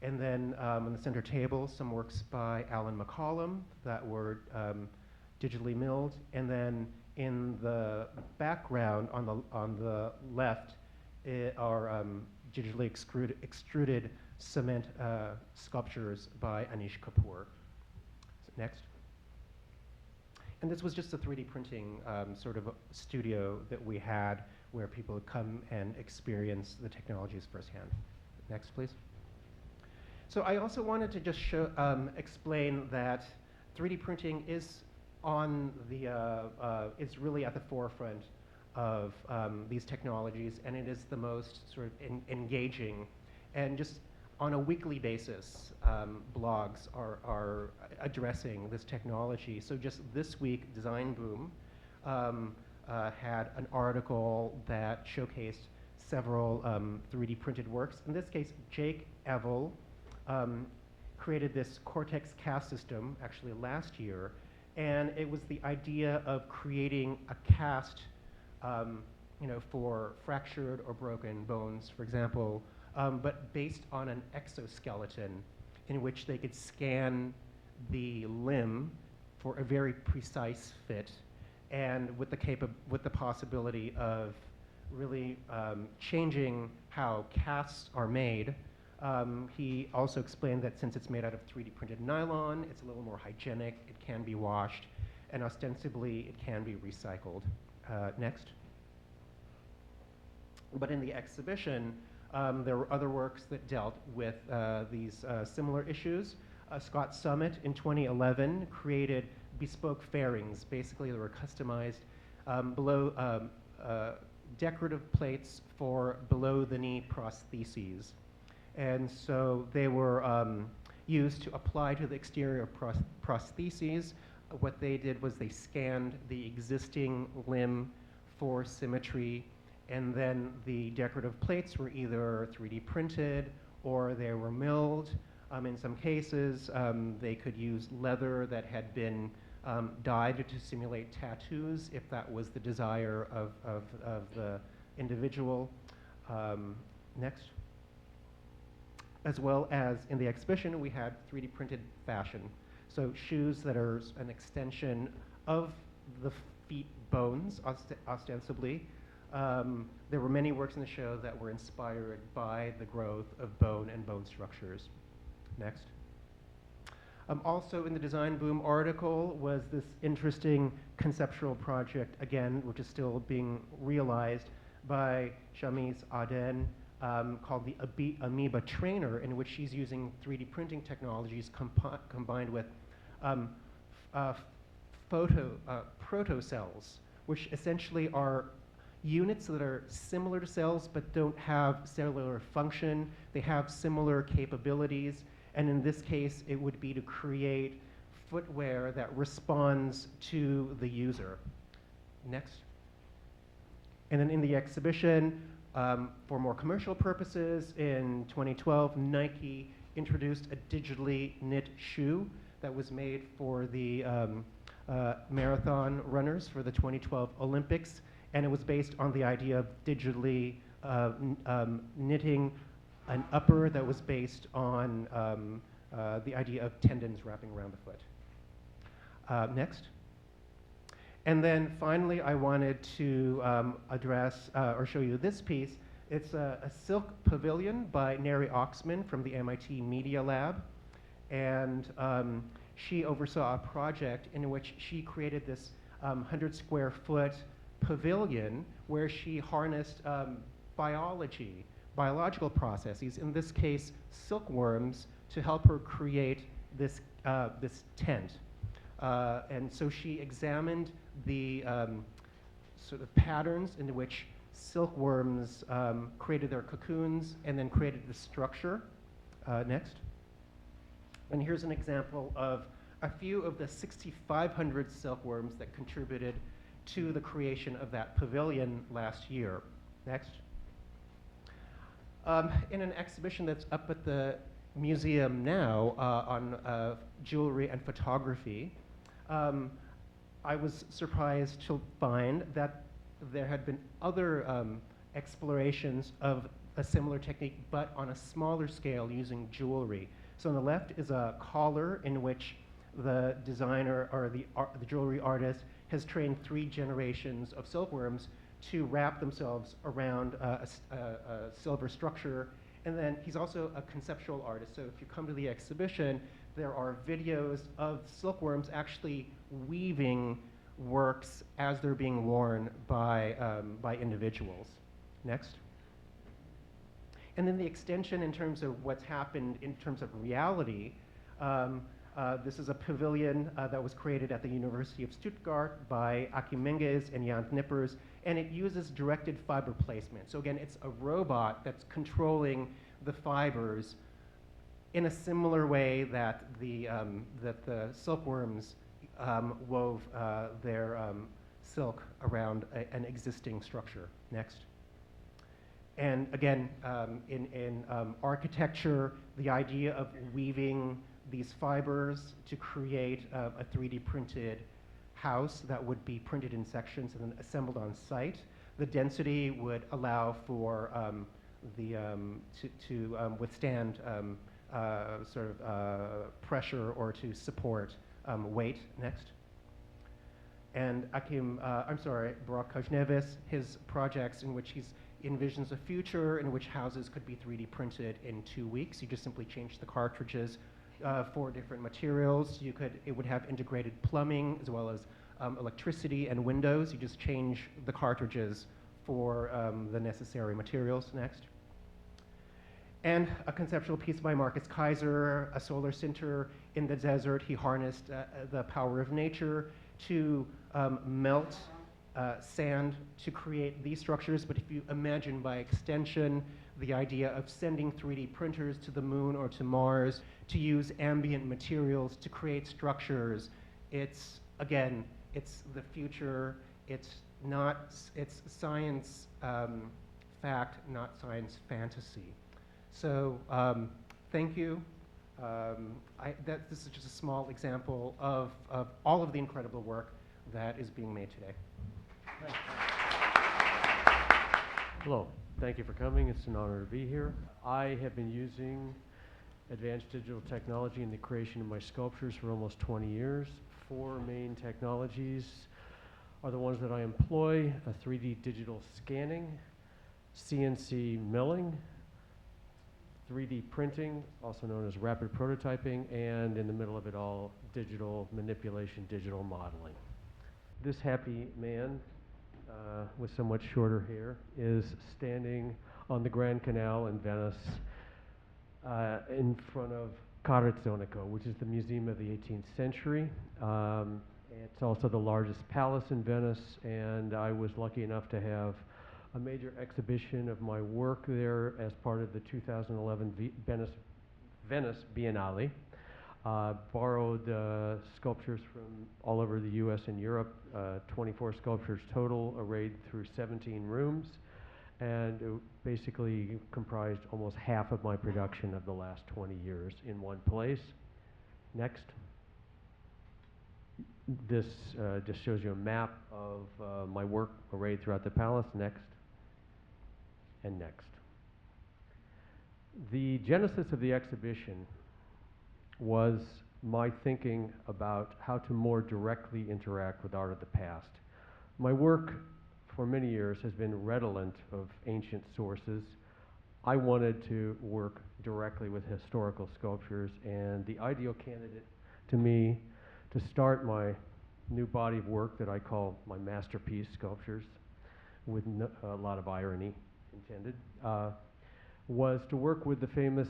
And then on the center table, some works by Alan McCollum that were digitally milled. And then in the background on the left are digitally extruded cement sculptures by Anish Kapoor. So next. And this was just a 3D printing sort of studio that we had where people would come and experience the technologies firsthand. Next, please. So I also wanted to just show, explain that 3D printing is is really at the forefront of these technologies, and it is the most sort of engaging. And just on a weekly basis, blogs are addressing this technology. So just this week, Design Boom had an article that showcased several 3D printed works. In this case, Jake Evel created this Cortex cast system actually last year, and it was the idea of creating a cast for fractured or broken bones, for example, but based on an exoskeleton in which they could scan the limb for a very precise fit, and with the possibility of really changing how casts are made. He also explained that since it's made out of 3D printed nylon, it's a little more hygienic, it can be washed, and ostensibly it can be recycled. Next. But in the exhibition, there were other works that dealt with these similar issues. Scott Summit in 2011 created bespoke fairings. Basically, they were customized decorative plates for below-the-knee prostheses. And so they were used to apply to the exterior of prostheses. What they did was they scanned the existing limb for symmetry, and then the decorative plates were either 3D printed or they were milled. In some cases, they could use leather that had been dyed to simulate tattoos, if that was the desire of the individual. Next. As well as in the exhibition, we had 3D printed fashion. So shoes that are an extension of the feet bones, ostensibly. There were many works in the show that were inspired by the growth of bone and bone structures. Next. Also in the Design Boom article was this interesting conceptual project, again, which is still being realized by Shamis Aden, called the Amoeba Trainer, in which she's using 3D printing technologies combined with protocells, which essentially are units that are similar to cells but don't have cellular function. They have similar capabilities, and in this case, it would be to create footwear that responds to the user. Next. And then in the exhibition, for more commercial purposes, in 2012, Nike introduced a digitally knit shoe that was made for the marathon runners for the 2012 Olympics, and it was based on the idea of digitally knitting an upper that was based on the idea of tendons wrapping around the foot. Next. And then finally, I wanted to address or show you this piece. It's a silk pavilion by Neri Oxman from the MIT Media Lab. And she oversaw a project in which she created this 100 square foot pavilion where she harnessed biological processes, in this case, silkworms, to help her create this, this tent. And so she examined the sort of patterns in which silkworms created their cocoons and then created the structure. Next. And here's an example of a few of the 6,500 silkworms that contributed to the creation of that pavilion last year. Next. In an exhibition that's up at the museum now on jewelry and photography, I was surprised to find that there had been other explorations of a similar technique, but on a smaller scale using jewelry. So on the left is a collar in which the designer or the jewelry artist has trained 3 generations of silkworms to wrap themselves around a silver structure. And then he's also a conceptual artist. So if you come to the exhibition, there are videos of silkworms actually weaving works as they're being worn by individuals. Next. And then the extension in terms of what's happened in terms of reality. This is a pavilion that was created at the University of Stuttgart by Aki Menges and Jan Knippers, and it uses directed fiber placement. So again, it's a robot that's controlling the fibers in a similar way that the silkworms wove their silk around an existing structure. Next. And again, in architecture, the idea of weaving these fibers to create a 3D printed house that would be printed in sections and then assembled on site. The density would allow for to withstand sort of pressure or to support weight. Next. And Barak Kajnevis, his projects in which he's envisions a future in which houses could be 3D printed in 2 weeks. You just simply change the cartridges for different materials. It would have integrated plumbing as well as electricity and windows. You just change the cartridges for the necessary materials. Next. And a conceptual piece by Marcus Kaiser, a solar center in the desert. He harnessed the power of nature to melt sand to create these structures. But if you imagine by extension the idea of sending 3D printers to the moon or to Mars to use ambient materials to create structures, it's, again, it's the future. It's science fact, not science fantasy. So thank you. This is just a small example of all of the incredible work that is being made today. Thanks. Hello, thank you for coming. It's an honor to be here. I have been using advanced digital technology in the creation of my sculptures for almost 20 years. 4 main technologies are the ones that I employ: 3D digital scanning, CNC milling, 3D printing, also known as rapid prototyping, and in the middle of it all, digital manipulation, digital modeling. This happy man with somewhat shorter hair is standing on the Grand Canal in Venice in front of Curator, which is the museum of the 18th century. It's also the largest palace in Venice, and I was lucky enough to have a major exhibition of my work there as part of the 2011 Venice Biennale. Borrowed sculptures from all over the US and Europe, 24 sculptures total, arrayed through 17 rooms, and it basically comprised almost half of my production of the last 20 years in one place. Next. This just shows you a map of my work arrayed throughout the palace. Next. And next. The genesis of the exhibition was my thinking about how to more directly interact with art of the past. My work for many years has been redolent of ancient sources. I wanted to work directly with historical sculptures, and the ideal candidate to me to start my new body of work that I call my masterpiece sculptures, with a lot of irony intended, was to work with the famous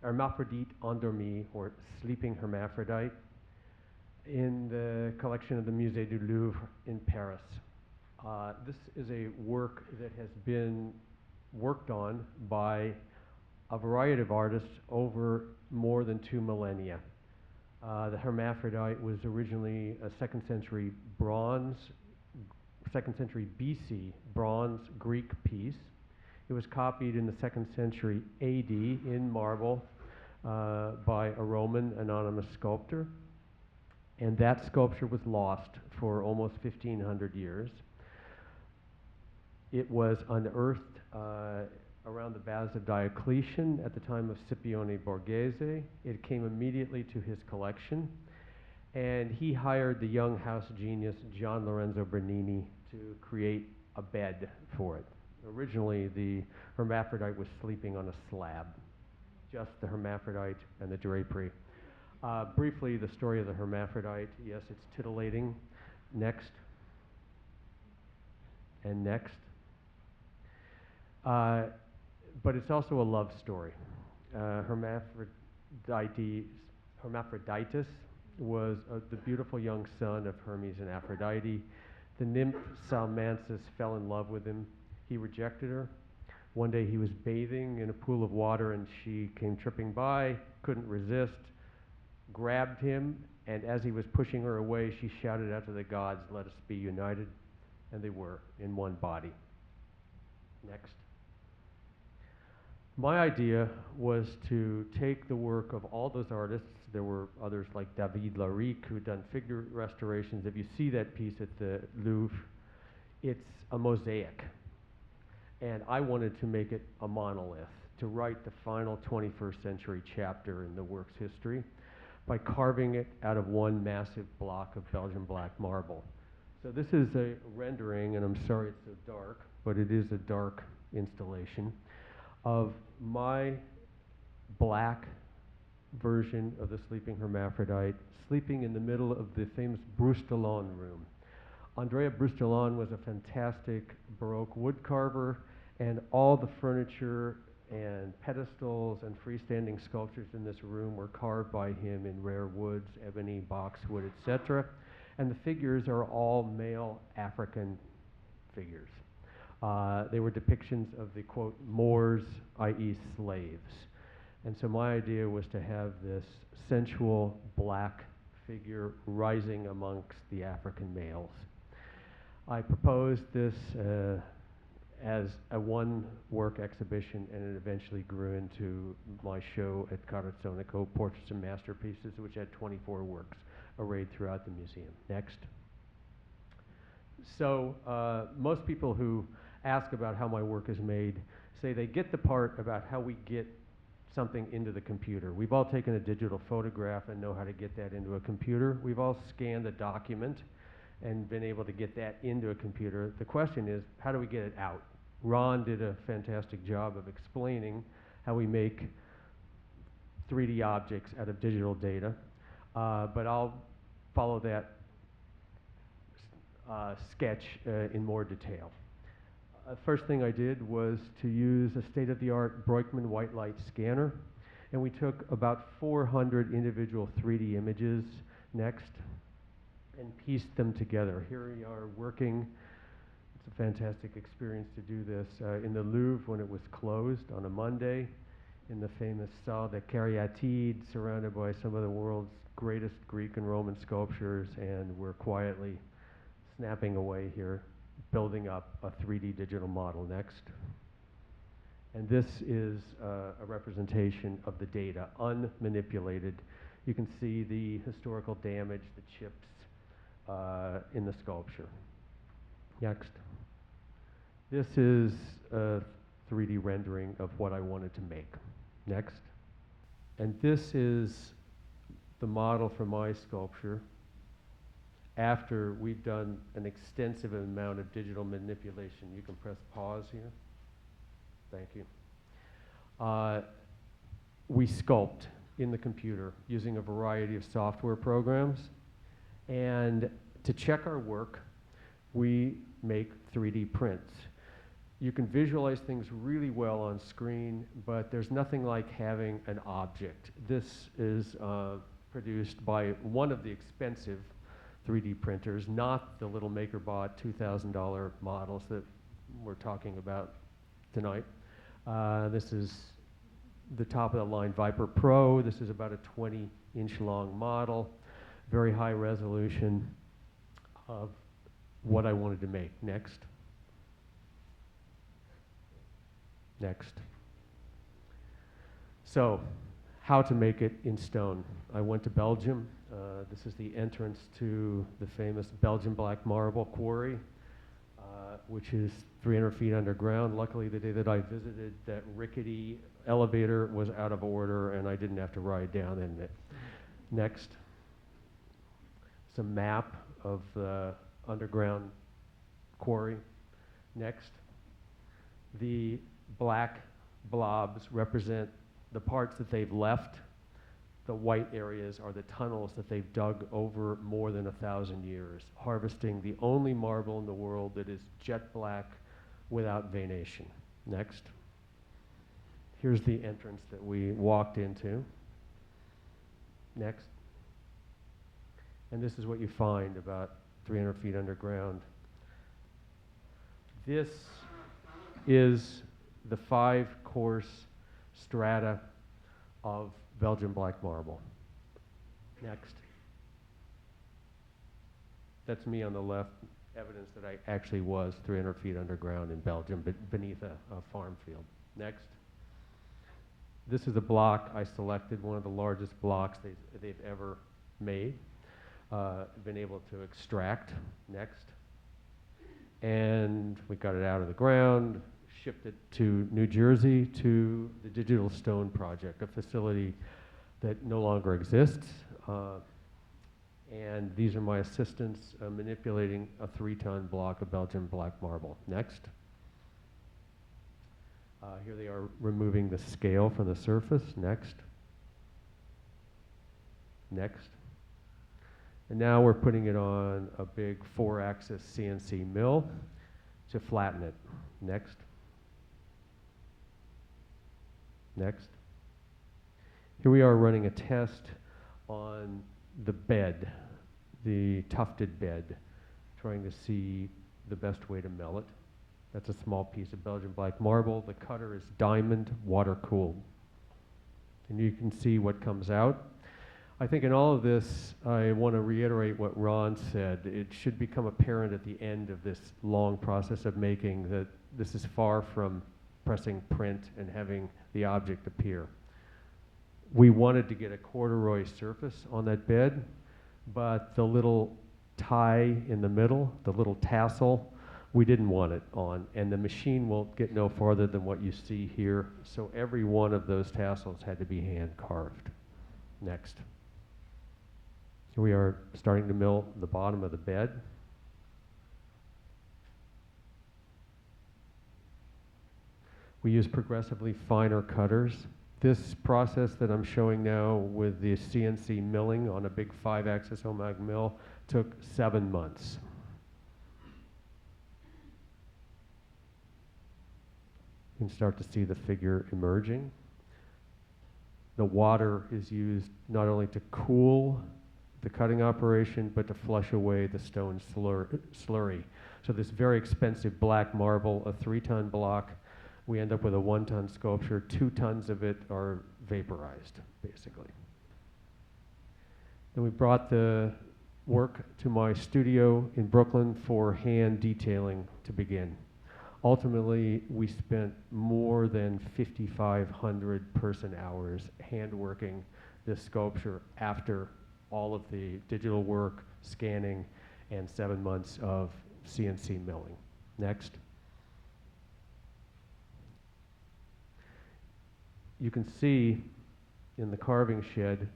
hermaphrodite endormi, or sleeping hermaphrodite, in the collection of the Musée du Louvre in Paris. This is a work that has been worked on by a variety of artists over more than 2 millennia. The hermaphrodite was originally a 2nd century BC bronze Greek piece. It was copied in the 2nd century AD in marble by a Roman anonymous sculptor. And that sculpture was lost for almost 1,500 years. It was unearthed around the Baths of Diocletian at the time of Scipione Borghese. It came immediately to his collection, and he hired the young house genius Gian Lorenzo Bernini to create a bed for it. Originally, the hermaphrodite was sleeping on a slab, just the hermaphrodite and the drapery. Briefly, the story of the hermaphrodite. Yes, it's titillating. Next. And next. But it's also a love story. Hermaphroditus was the beautiful young son of Hermes and Aphrodite. The nymph Salmancis fell in love with him. He rejected her. One day he was bathing in a pool of water and she came tripping by, couldn't resist, grabbed him, and as he was pushing her away, she shouted out to the gods, "Let us be united." And they were in one body. Next. My idea was to take the work of all those artists. There were others like David Laric who had done figure restorations. If you see that piece at the Louvre, it's a mosaic. And I wanted to make it a monolith, to write the final 21st century chapter in the work's history by carving it out of one massive block of Belgian black marble. So this is a rendering, and I'm sorry it's so dark, but it is a dark installation, of my black version of the sleeping hermaphrodite, sleeping in the middle of the famous Brustolon room. Andrea Brustolon was a fantastic Baroque woodcarver, and all the furniture and pedestals and freestanding sculptures in this room were carved by him in rare woods, ebony, boxwood, etc. And the figures are all male African figures. They were depictions of the, quote, Moors, i.e. slaves. And so my idea was to have this sensual black figure rising amongst the African males. I proposed this as a one-work exhibition, and it eventually grew into my show at Curator, Portraits and Masterpieces, which had 24 works arrayed throughout the museum. Next. So most people who ask about how my work is made say they get the part about how we get something into the computer. We've all taken a digital photograph and know how to get that into a computer. We've all scanned a document and been able to get that into a computer. The question is, how do we get it out? Ron did a fantastic job of explaining how we make 3D objects out of digital data. But I'll follow that sketch in more detail. First thing I did was to use a state-of-the-art Breukman white light scanner, and we took about 400 individual 3D images next and pieced them together. Here we are working. It's a fantastic experience to do this in the Louvre when it was closed on a Monday, in the famous Salle des Caryatides, surrounded by some of the world's greatest Greek and Roman sculptures, and we're quietly snapping away here, building up a 3D digital model next. And this is a representation of the data, unmanipulated. You can see the historical damage, the chips in the sculpture. Next. This is a 3D rendering of what I wanted to make. Next. And this is the model for my sculpture after we've done an extensive amount of digital manipulation. You can press pause here. Thank you. We sculpt in the computer using a variety of software programs. And to check our work, we make 3D prints. You can visualize things really well on screen, but there's nothing like having an object. This is produced by one of the expensive 3D printers, not the little MakerBot $2,000 models that we're talking about tonight. This is the top of the line Viper Pro. This is about a 20-inch long model, very high resolution of what I wanted to make. Next. Next. So, how to make it in stone. I went to Belgium. This is the entrance to the famous Belgian black marble quarry, which is 300 feet underground. Luckily, the day that I visited, that rickety elevator was out of order and I didn't have to ride down in it. Next. It's a map of the underground quarry. Next. The black blobs represent the parts that they've left. The white areas are the tunnels that they've dug over more than 1,000 years, harvesting the only marble in the world that is jet black without veination. Next. Here's the entrance that we walked into. Next. And this is what you find about 300 feet underground. This is the 5-course strata of Belgian black marble. Next. That's me on the left, evidence that I actually was 300 feet underground in Belgium, beneath a farm field. Next. This is a block I selected, one of the largest blocks they've ever made, been able to extract. Next. And we got it out of the ground, shipped it to New Jersey to the Digital Stone Project, a facility that no longer exists. And these are my assistants manipulating a 3-ton block of Belgian black marble. Next. Here they are removing the scale from the surface. Next. Next. And now we're putting it on a big 4-axis CNC mill to flatten it. Next. Next. Here we are running a test on the bed, the tufted bed, trying to see the best way to mill it. That's a small piece of Belgian black marble. The cutter is diamond water cooled. And you can see what comes out. I think in all of this, I want to reiterate what Ron said. It should become apparent at the end of this long process of making that this is far from pressing print and having the object appear. We wanted to get a corduroy surface on that bed, but the little tie in the middle, the little tassel, we didn't want it on, and the machine won't get no farther than what you see here, so every one of those tassels had to be hand carved. Next. Here we are starting to mill the bottom of the bed. We use progressively finer cutters. This process that I'm showing now with the CNC milling on a big 5-axis OMAG mill took 7 months. You can start to see the figure emerging. The water is used not only to cool the cutting operation, but to flush away the stone slurry. So this very expensive black marble, a 3-ton block, we end up with a 1-ton sculpture. 2 tons of it are vaporized, basically. Then we brought the work to my studio in Brooklyn for hand detailing to begin. Ultimately, we spent more than 5,500 person hours handworking this sculpture after all of the digital work, scanning, and 7 months of CNC milling. Next. You can see in the carving shed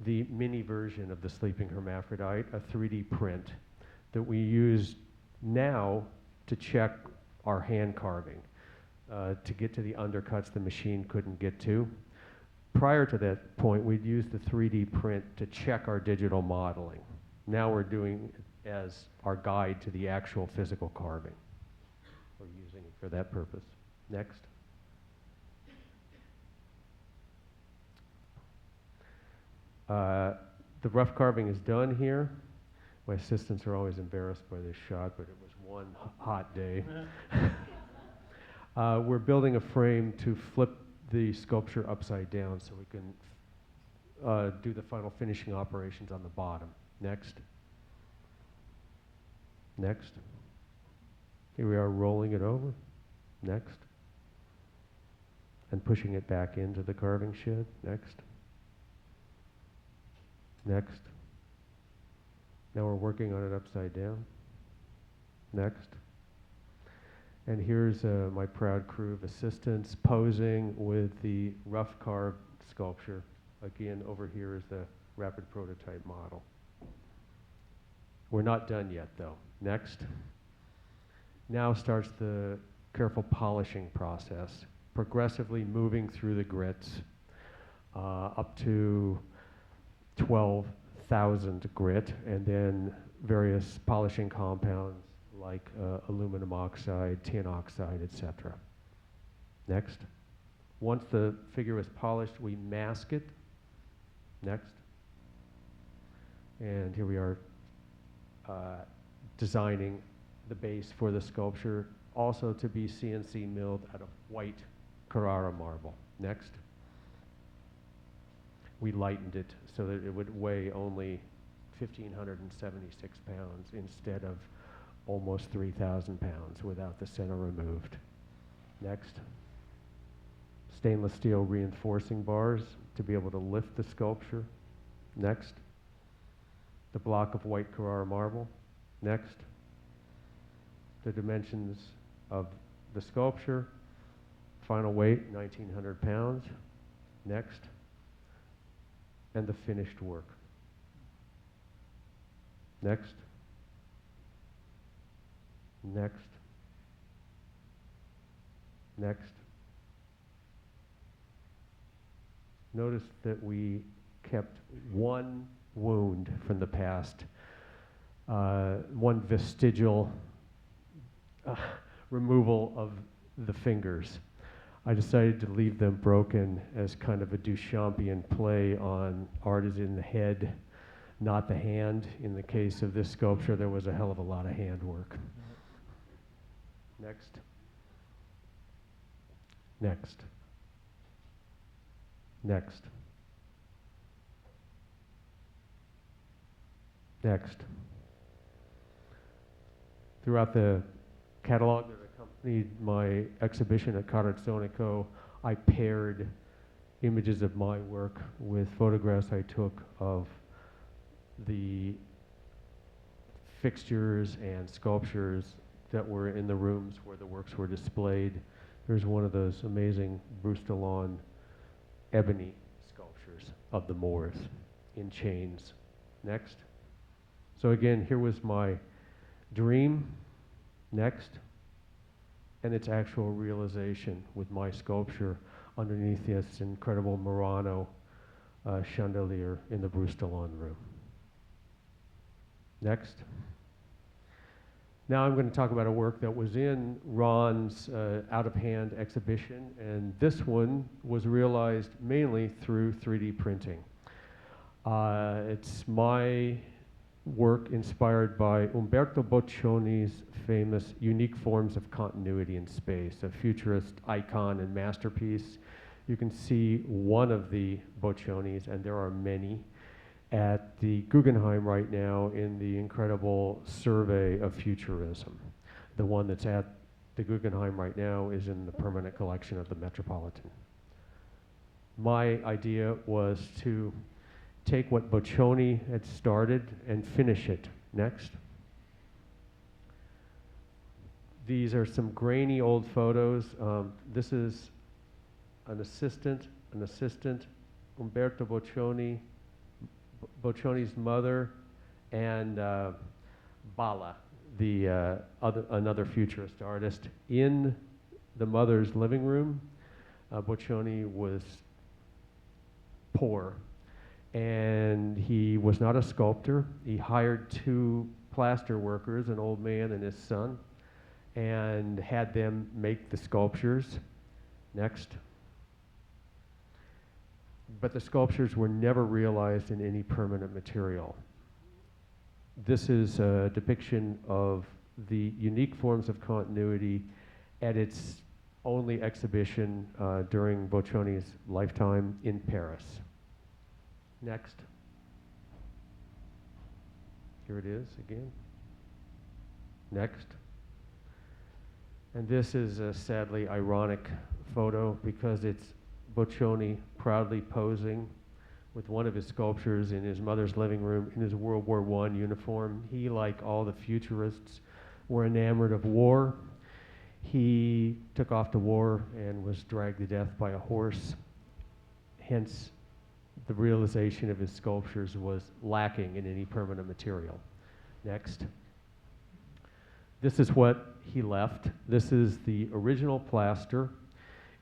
the mini version of the sleeping hermaphrodite, a 3D print that we use now to check our hand carving, to get to the undercuts the machine couldn't get to. Prior to that point, we'd use the 3D print to check our digital modeling. Now we're doing it as our guide to the actual physical carving. We're using it for that purpose. Next. The rough carving is done here. My assistants are always embarrassed by this shot, but it was one hot day. We're building a frame to flip the sculpture upside down so we can do the final finishing operations on the bottom. Next. Next. Here we are rolling it over. Next. And pushing it back into the carving shed. Next. Next. Now we're working on it upside down. Next. And here's my proud crew of assistants posing with the rough carved sculpture. Again, over here is the rapid prototype model. We're not done yet, though. Next. Now starts the careful polishing process, progressively moving through the grits up to 12,000 grit, and then various polishing compounds like aluminum oxide, tin oxide, etc. Next. Once the figure is polished, we mask it. Next. And here we are designing the base for the sculpture, also to be CNC milled out of white Carrara marble. Next. We lightened it so that it would weigh only 1,576 pounds instead of almost 3,000 pounds without the center removed. Next. Stainless steel reinforcing bars to be able to lift the sculpture. Next. The block of white Carrara marble. Next. The dimensions of the sculpture. Final weight, 1,900 pounds. Next. And the finished work. Next. Next. Next. Notice that we kept one wound from the past, one vestigial removal of the fingers. I decided to leave them broken as kind of a Duchampian play on art is in the head, not the hand. In the case of this sculpture, there was a hell of a lot of handwork. Next. Next. Next. Next. Throughout the catalog that accompanied my exhibition at Curator, I paired images of my work with photographs I took of the fixtures and sculptures that were in the rooms where the works were displayed. There's one of those amazing Brustolon ebony sculptures of the Moors in chains. Next. So again, here was my dream. Next. and its actual realization with my sculpture underneath this incredible Murano chandelier in the Brustolon room. Next. Now I'm going to talk about a work that was in Ron's out-of-hand exhibition, and this one was realized mainly through 3D printing. It's my work inspired by Umberto Boccioni's famous Unique Forms of Continuity in Space, a futurist icon and masterpiece. You can see one of the Boccionis, and there are many, at the Guggenheim right now in the incredible survey of futurism. The one that's at the Guggenheim right now is in the permanent collection of the Metropolitan. My idea was to take what Boccioni had started and finish it. Next. These are some grainy old photos. This is an assistant, Umberto Boccioni, Boccioni's mother, and Bala, the another futurist artist. In the mother's living room, Boccioni was poor, and he was not a sculptor. He hired two plaster workers, an old man and his son, and had them make the sculptures. Next. But the sculptures were never realized in any permanent material. This is a depiction of the unique forms of continuity at its only exhibition during Boccioni's lifetime in Paris. Next. Here it is again. Next. And this is a sadly ironic photo because it's Boccioni proudly posing with one of his sculptures in his mother's living room in his World War I uniform. He, like all the futurists, were enamored of war. He took off to war and was dragged to death by a horse. Hence, the realization of his sculptures was lacking in any permanent material. Next. This is what he left. This is the original plaster.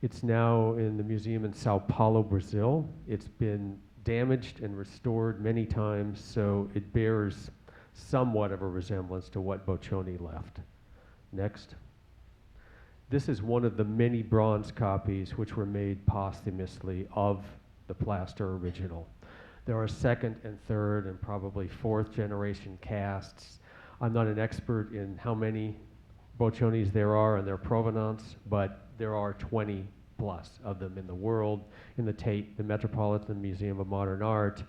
It's now in the museum in Sao Paulo, Brazil. It's been damaged and restored many times, so it bears somewhat of a resemblance to what Boccioni left. Next. This is one of the many bronze copies which were made posthumously of the plaster original. There are second and third and probably fourth generation casts. I'm not an expert in how many Boccionis there are and their provenance, but there are 20 plus of them in the world, in the Tate, the Metropolitan Museum of Modern Art,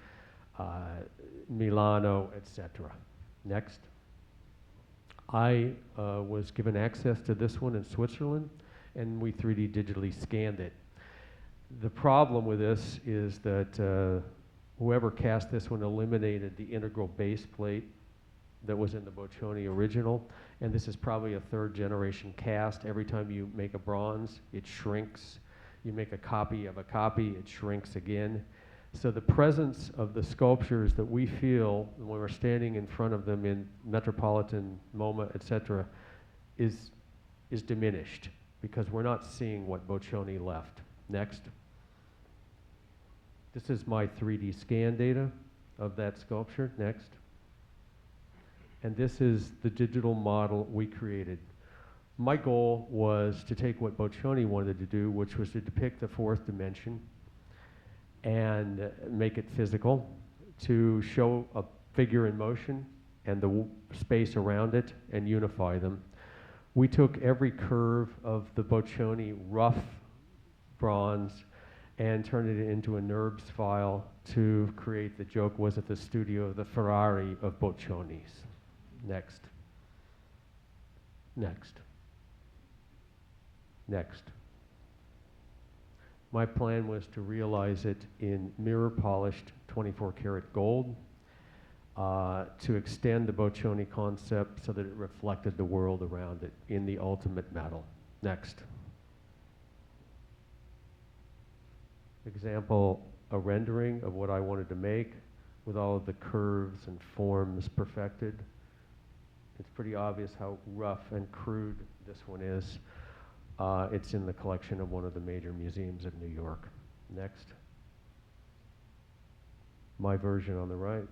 Milano, etc. Next. I was given access to this one in Switzerland, and we 3D digitally scanned it. The problem with this is that whoever cast this one eliminated the integral base plate that was in the Boccioni original, and this is probably a third generation cast. Every time you make a bronze, it shrinks. You make a copy of a copy, it shrinks again. So the presence of the sculptures that we feel when we're standing in front of them in Metropolitan, MoMA, etc., is diminished because we're not seeing what Boccioni left. Next. This is my 3D scan data of that sculpture. Next. And this is the digital model we created. My goal was to take what Boccioni wanted to do, which was to depict the fourth dimension and make it physical, to show a figure in motion and the space around it and unify them. We took every curve of the Boccioni rough bronze and turned it into a NURBS file to create the joke, was it the studio, the Ferrari of Boccioni's. Next. Next. Next. My plan was to realize it in mirror polished 24 karat gold, to extend the Boccioni concept so that it reflected the world around it in the ultimate metal. Next. Example, a rendering of what I wanted to make with all of the curves and forms perfected. It's pretty obvious how rough and crude this one is. It's in the collection of one of the major museums of New York. Next. My version on the right.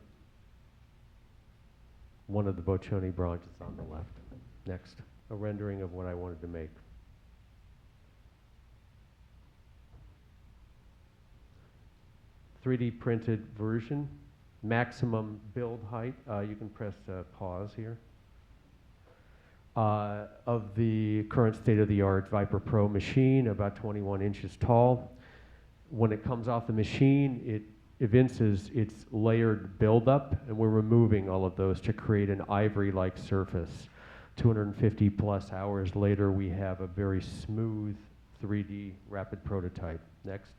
One of the Boccioni branches on the left. Next. A rendering of what I wanted to make. .3D printed version, maximum build height. You can press pause here. Of the current state-of-the-art Viper Pro machine, about 21 inches tall. When it comes off the machine, it evinces its layered buildup, and we're removing all of those to create an ivory-like surface. 250 plus hours later, we have a very smooth 3D rapid prototype. Next.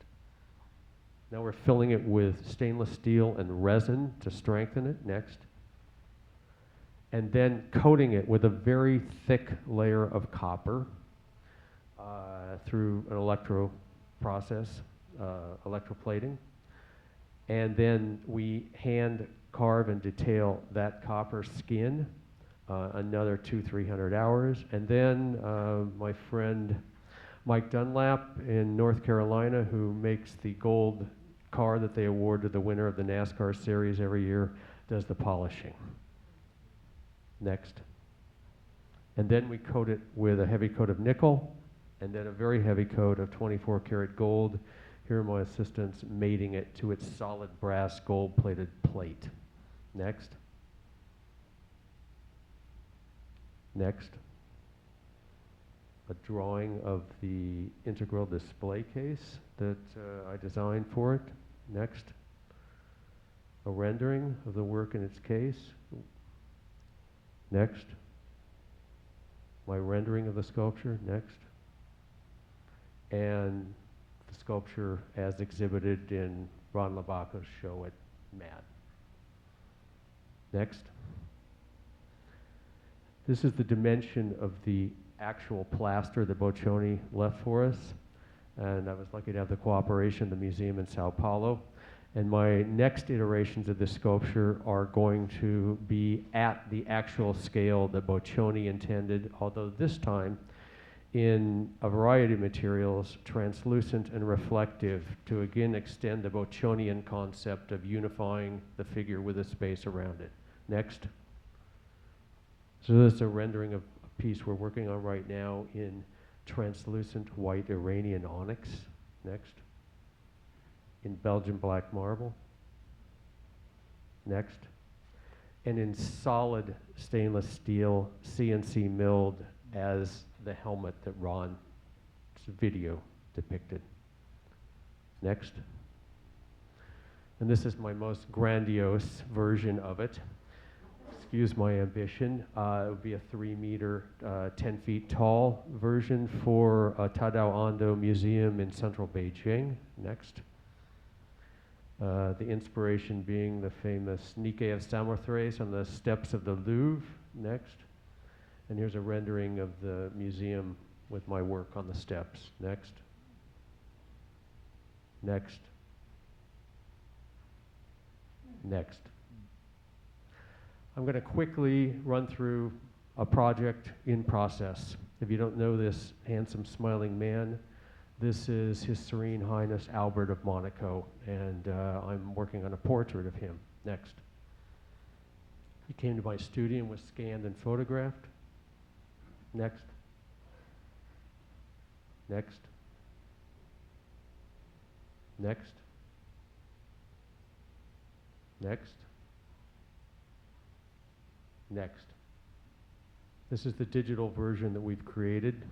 Now we're filling it with stainless steel and resin to strengthen it. Next. And then coating it with a very thick layer of copper through an electro process, electroplating. And then we hand carve and detail that copper skin, another 200-300 hours. And then my friend Mike Dunlap in North Carolina, who makes the gold car that they award to the winner of the NASCAR series every year, does the polishing. Next. And then we coat it with a heavy coat of nickel, and then a very heavy coat of 24 karat gold. Here are my assistants mating it to its solid brass gold-plated plate. Next. Next. A drawing of the integral display case that I designed for it. Next. A rendering of the work in its case. Next. My rendering of the sculpture. Next. And the sculpture as exhibited in Ron Labaco's show at MAD. Next. This is the dimension of the actual plaster that Boccioni left for us, and I was lucky to have the cooperation of the museum in Sao Paulo. And my next iterations of this sculpture are going to be at the actual scale that Boccioni intended, although this time in a variety of materials, translucent and reflective, to again extend the Boccionian concept of unifying the figure with the space around it. Next. So this is a rendering of a piece we're working on right now in translucent white Iranian onyx. Next. In Belgian black marble. Next. And in solid stainless steel, CNC milled as the helmet that Ron's video depicted. Next. And this is my most grandiose version of it. Excuse my ambition. It would be a 3 meter, 10 feet tall version for Tadao Ando Museum in central Beijing. Next. The inspiration being the famous Nike of Samothrace on the steps of the Louvre. Next. And here's a rendering of the museum with my work on the steps. Next. Next. Next. I'm going to quickly run through a project in process. If you don't know this handsome smiling man, this is His Serene Highness Albert of Monaco, and I'm working on a portrait of him. Next. He came to my studio and was scanned and photographed. Next. Next. Next. Next. Next. This is the digital version that we've created.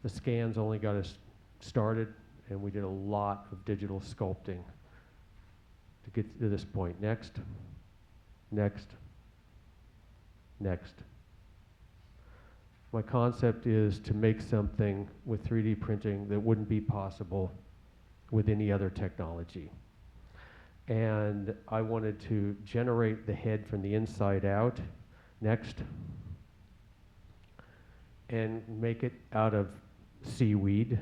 The scans only got us started, and we did a lot of digital sculpting to get to this point. Next. Next. Next. My concept is to make something with 3D printing that wouldn't be possible with any other technology. And I wanted to generate the head from the inside out. Next. And make it out of seaweed.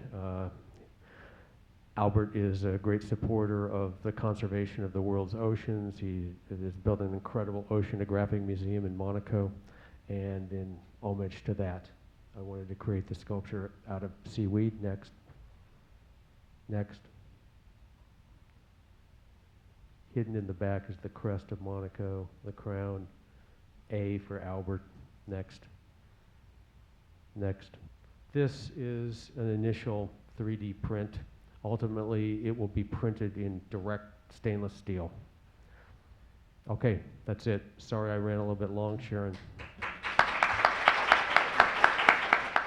Albert is a great supporter of the conservation of the world's oceans. He has built an incredible oceanographic museum in Monaco, and in homage to that. I wanted to create the sculpture out of seaweed. Next. Next. Hidden in the back is the crest of Monaco, the crown. A for Albert. Next. Next. This is an initial 3D print. Ultimately, it will be printed in direct stainless steel. Okay, that's it. Sorry I ran a little bit long, Sharon.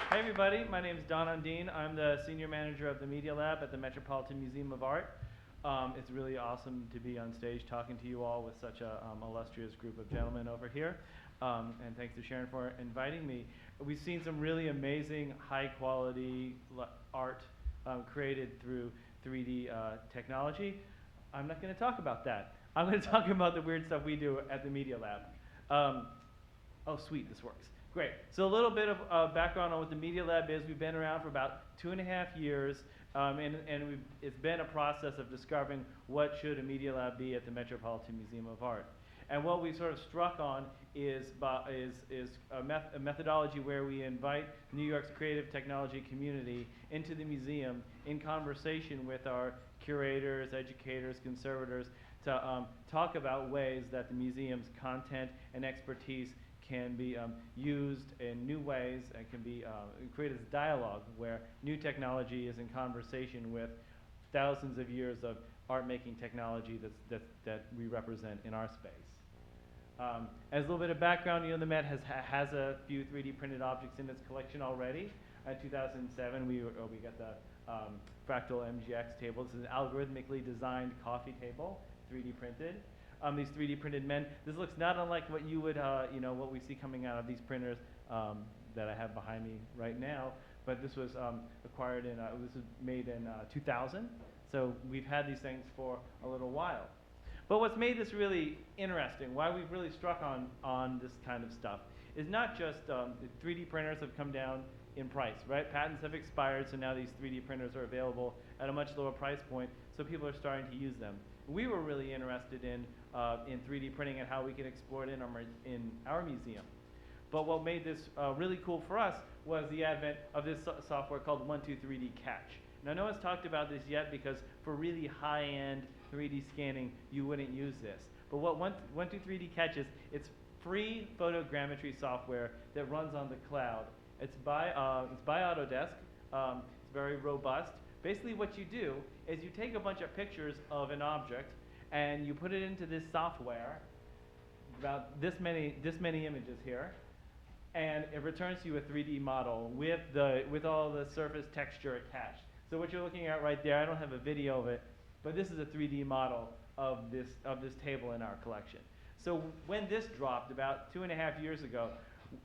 Hey everybody, my name is Undeen. I'm the senior manager of the MediaLab at the Metropolitan Museum of Art. It's really awesome to be on stage talking to you all with such a illustrious group of gentlemen over here. And thanks to Sharon for inviting me. We've seen some really amazing, high quality art created through 3D technology. I'm not going to talk about that. I'm going to talk about the weird stuff we do at the MediaLab. Oh, sweet, this works. Great. So a little bit of background on what the MediaLab is. We've been around for about 2.5 years, and it's been a process of discovering what should a MediaLab be at the Metropolitan Museum of Art. And what we sort of struck on is a methodology where we invite New York's creative technology community into the museum in conversation with our curators, educators, conservators, to talk about ways that the museum's content and expertise can be used in new ways and can be created as dialogue where new technology is in conversation with thousands of years of art-making technology that we represent in our space. As a little bit of background, the Met has a few 3D printed objects in its collection already. In 2007, we got the Fractal MGX table. This is an algorithmically designed coffee table, 3D printed. These 3D printed men. This looks not unlike what you would, what we see coming out of these printers that I have behind me right now. But this was acquired in, this was made in 2000. So we've had these things for a little while. But what's made this really interesting, why we've really struck on this kind of stuff, is not just 3D printers have come down in price, right? Patents have expired, so now these 3D printers are available at a much lower price point, so people are starting to use them. We were really interested in 3D printing and how we can explore it in our museum. But what made this really cool for us was the advent of this software called 123D Catch. Now, no one's talked about this yet because for really high-end 3D scanning, you wouldn't use this. But what 123D Catch is, it's free photogrammetry software that runs on the cloud. It's by Autodesk. It's very robust. Basically, what you do is you take a bunch of pictures of an object and you put it into this software, about this many images here, and it returns you a 3D model with all the surface texture attached. So what you're looking at right there, I don't have a video of it, but this is a 3D model of this table in our collection. So when this dropped about 2.5 years ago,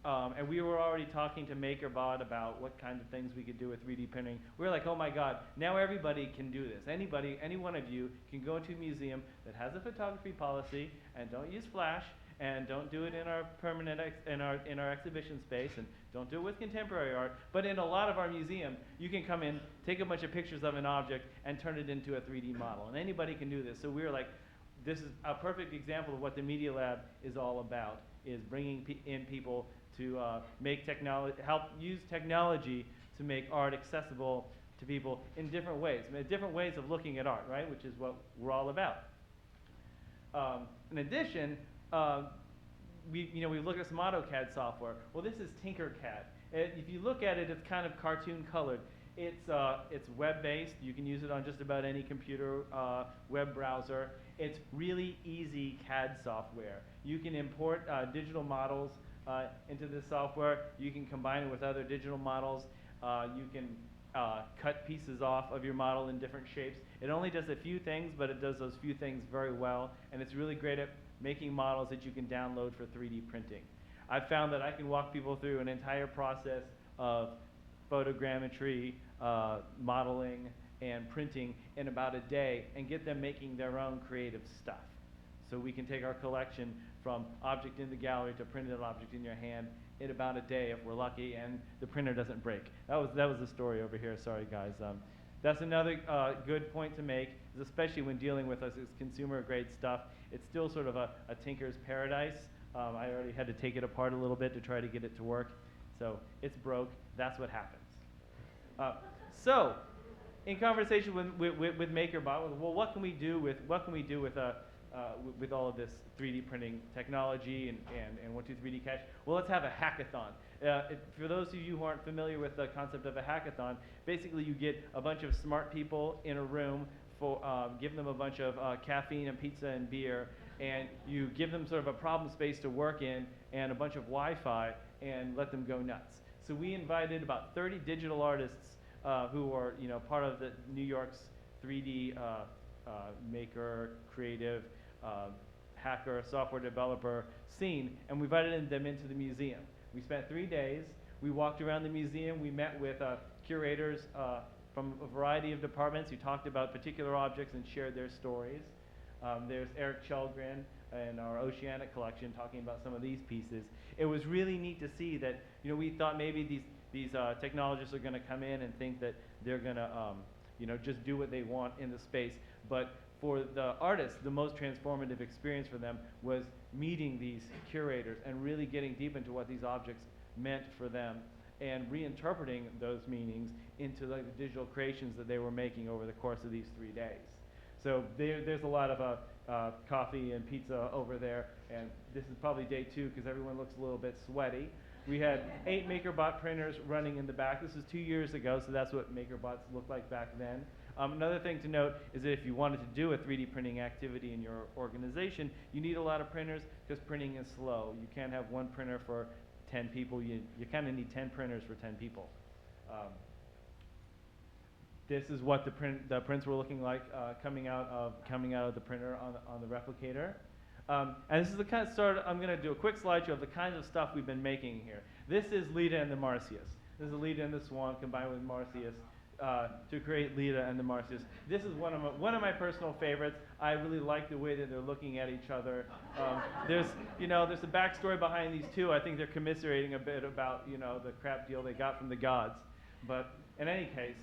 and we were already talking to MakerBot about what kind of things we could do with 3D printing, we were like, oh my God, now everybody can do this. Anybody, any one of you can go to a museum that has a photography policy and don't use flash and don't do it in our permanent in our exhibition space and don't do it with contemporary art, but in a lot of our museum, you can come in, take a bunch of pictures of an object and turn it into a 3D model. And anybody can do this. So we were like, this is a perfect example of what the MediaLab is all about, is bringing in people to make technology, help use technology to make art accessible to people in different ways. I mean, different ways of looking at art, right? Which is what we're all about. In addition, we look at some AutoCAD software. Well, this is Tinkercad. If you look at it, it's kind of cartoon colored. It's web-based. You can use it on just about any computer web browser. It's really easy CAD software. You can import digital models into this software. You can combine it with other digital models. You can cut pieces off of your model in different shapes. It only does a few things, but it does those few things very well. And it's really great at making models that you can download for 3D printing. I've found that I can walk people through an entire process of photogrammetry, modeling, and printing in about a day and get them making their own creative stuff. So we can take our collection from object in the gallery to printed object in your hand in about a day if we're lucky and the printer doesn't break. That was the story over here. Sorry, guys. That's another good point to make, is especially when dealing with us, it's consumer-grade stuff. It's still sort of a tinker's paradise. I already had to take it apart a little bit to try to get it to work. So it's broke. That's what happens. So, in conversation with MakerBot, well, what can we do with all of this 3D printing technology and 123D Cache? Well, let's have a hackathon. For those of you who aren't familiar with the concept of a hackathon, basically you get a bunch of smart people in a room, give them a bunch of caffeine and pizza and beer, and you give them sort of a problem space to work in and a bunch of Wi-Fi and let them go nuts. So we invited about 30 digital artists who are part of the New York's 3D maker, creative, hacker, software developer scene, and we invited them into the museum. We spent 3 days. We walked around the museum. We met with curators from a variety of departments who talked about particular objects and shared their stories. There's Eric Chelgren in our Oceanic collection talking about some of these pieces. It was really neat to see that we thought maybe these technologists are going to come in and think that they're going to just do what they want in the space. But for the artists, the most transformative experience for them was meeting these curators and really getting deep into what these objects meant for them and reinterpreting those meanings into the digital creations that they were making over the course of these 3 days. So there's a lot of coffee and pizza over there, and this is probably day 2 because everyone looks a little bit sweaty. We had 8 MakerBot printers running in the back. This is 2 years ago, so that's what MakerBots looked like back then. Another thing to note is that if you wanted to do a 3D printing activity in your organization, you need a lot of printers because printing is slow. You can't have one printer for 10 people. You kind of need 10 printers for 10 people. This is what the prints were looking like coming out of the printer on the replicator. And this is the kind of I'm going to do a quick slideshow of the kinds of stuff we've been making here. This is Leda and the Marcias. This is Leda and the Swan combined with Marcias to create Leda and the Marcias. This is one of my personal favorites. I really like the way that they're looking at each other. There's a backstory behind these two. I think they're commiserating a bit about the crap deal they got from the gods. But in any case,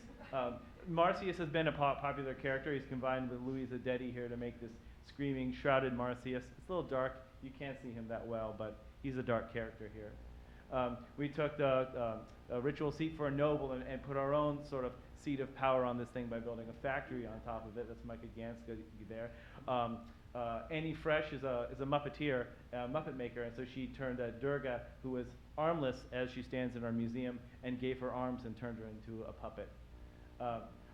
Marcius has been a popular character. He's combined with Louisa Detti here to make this screaming, shrouded Marcius. It's a little dark. You can't see him that well, but he's a dark character here. We took a ritual seat for a noble and put our own sort of seat of power on this thing by building a factory on top of it. That's Micah Ganska there. Annie Fresh is a Muppeteer, Muppet maker, and so she turned Durga, who was armless as she stands in our museum, and gave her arms and turned her into a puppet.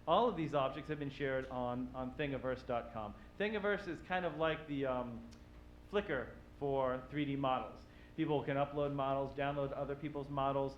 All of these objects have been shared on Thingiverse.com. Thingiverse is kind of like the Flickr for 3D models. People can upload models, download other people's models,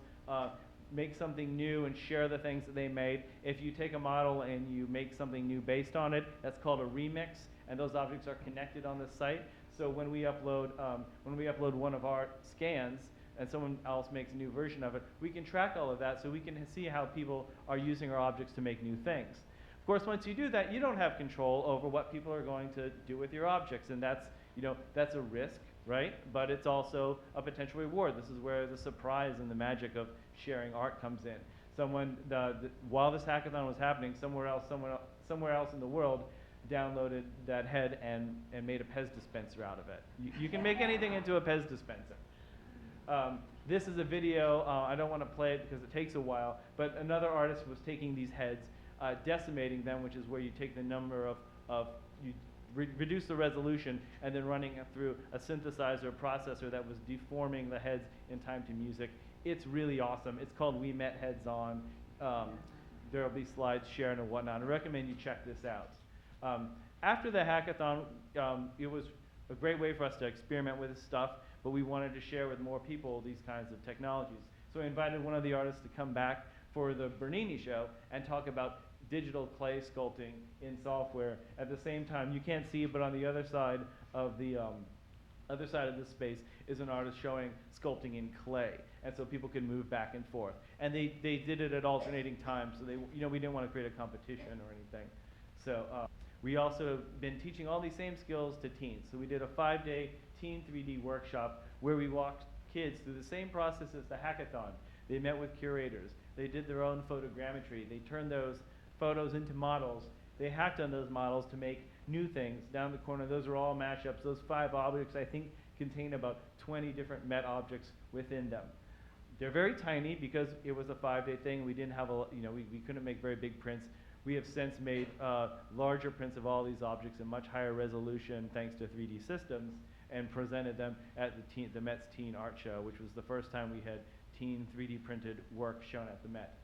make something new and share the things that they made. If you take a model and you make something new based on it, that's called a remix, and those objects are connected on the site. So when we upload one of our scans and someone else makes a new version of it, we can track all of that so we can see how people are using our objects to make new things. Of course, once you do that, you don't have control over what people are going to do with your objects, and that's a risk, right? But it's also a potential reward. This is where the surprise and the magic of sharing art comes in. While this hackathon was happening, somewhere else in the world downloaded that head and made a Pez dispenser out of it. You can make anything into a Pez dispenser. This is a video. I don't want to play it because it takes a while, but another artist was taking these heads, decimating them, which is where you take the number you reduce the resolution, and then running it through a synthesizer processor that was deforming the heads in time to music. It's really awesome. It's called We Met Heads On. There will be slides shared and whatnot. I recommend you check this out. After the hackathon, it was a great way for us to experiment with this stuff, but we wanted to share with more people these kinds of technologies. So we invited one of the artists to come back for the Bernini show and talk about digital clay sculpting in software. At the same time, you can't see it, but on the other side of this space is an artist showing sculpting in clay, and so people can move back and forth. And they did it at alternating times, so we didn't want to create a competition or anything. So we also have been teaching all these same skills to teens. So we did a 5-day teen 3D workshop where we walked kids through the same process as the hackathon. They met with curators. They did their own photogrammetry. They turned those photos into models. They hacked on those models to make new things. Down the corner, those are all mashups. Those 5 objects, I think, contain about 20 different met objects within them. They're very tiny because it was a 5-day thing. We didn't have we couldn't make very big prints. We have since made larger prints of all these objects in much higher resolution thanks to 3D systems, and presented them at the Met's Teen Art Show, which was the first time we had teen 3D printed work shown at the Met.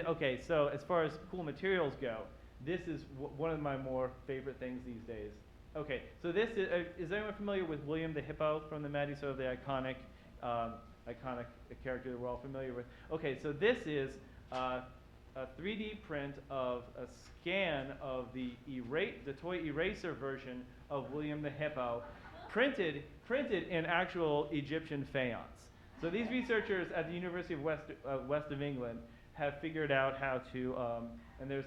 Okay, so as far as cool materials go, this is one of my more favorite things these days. Okay, so this is anyone familiar with William the Hippo from the Met? Sort of the iconic character that we're all familiar with. Okay, so this is a 3D print of a scan of the toy eraser version of William the Hippo, printed in actual Egyptian faience. So these researchers at the University of West of England have figured out how to, and there's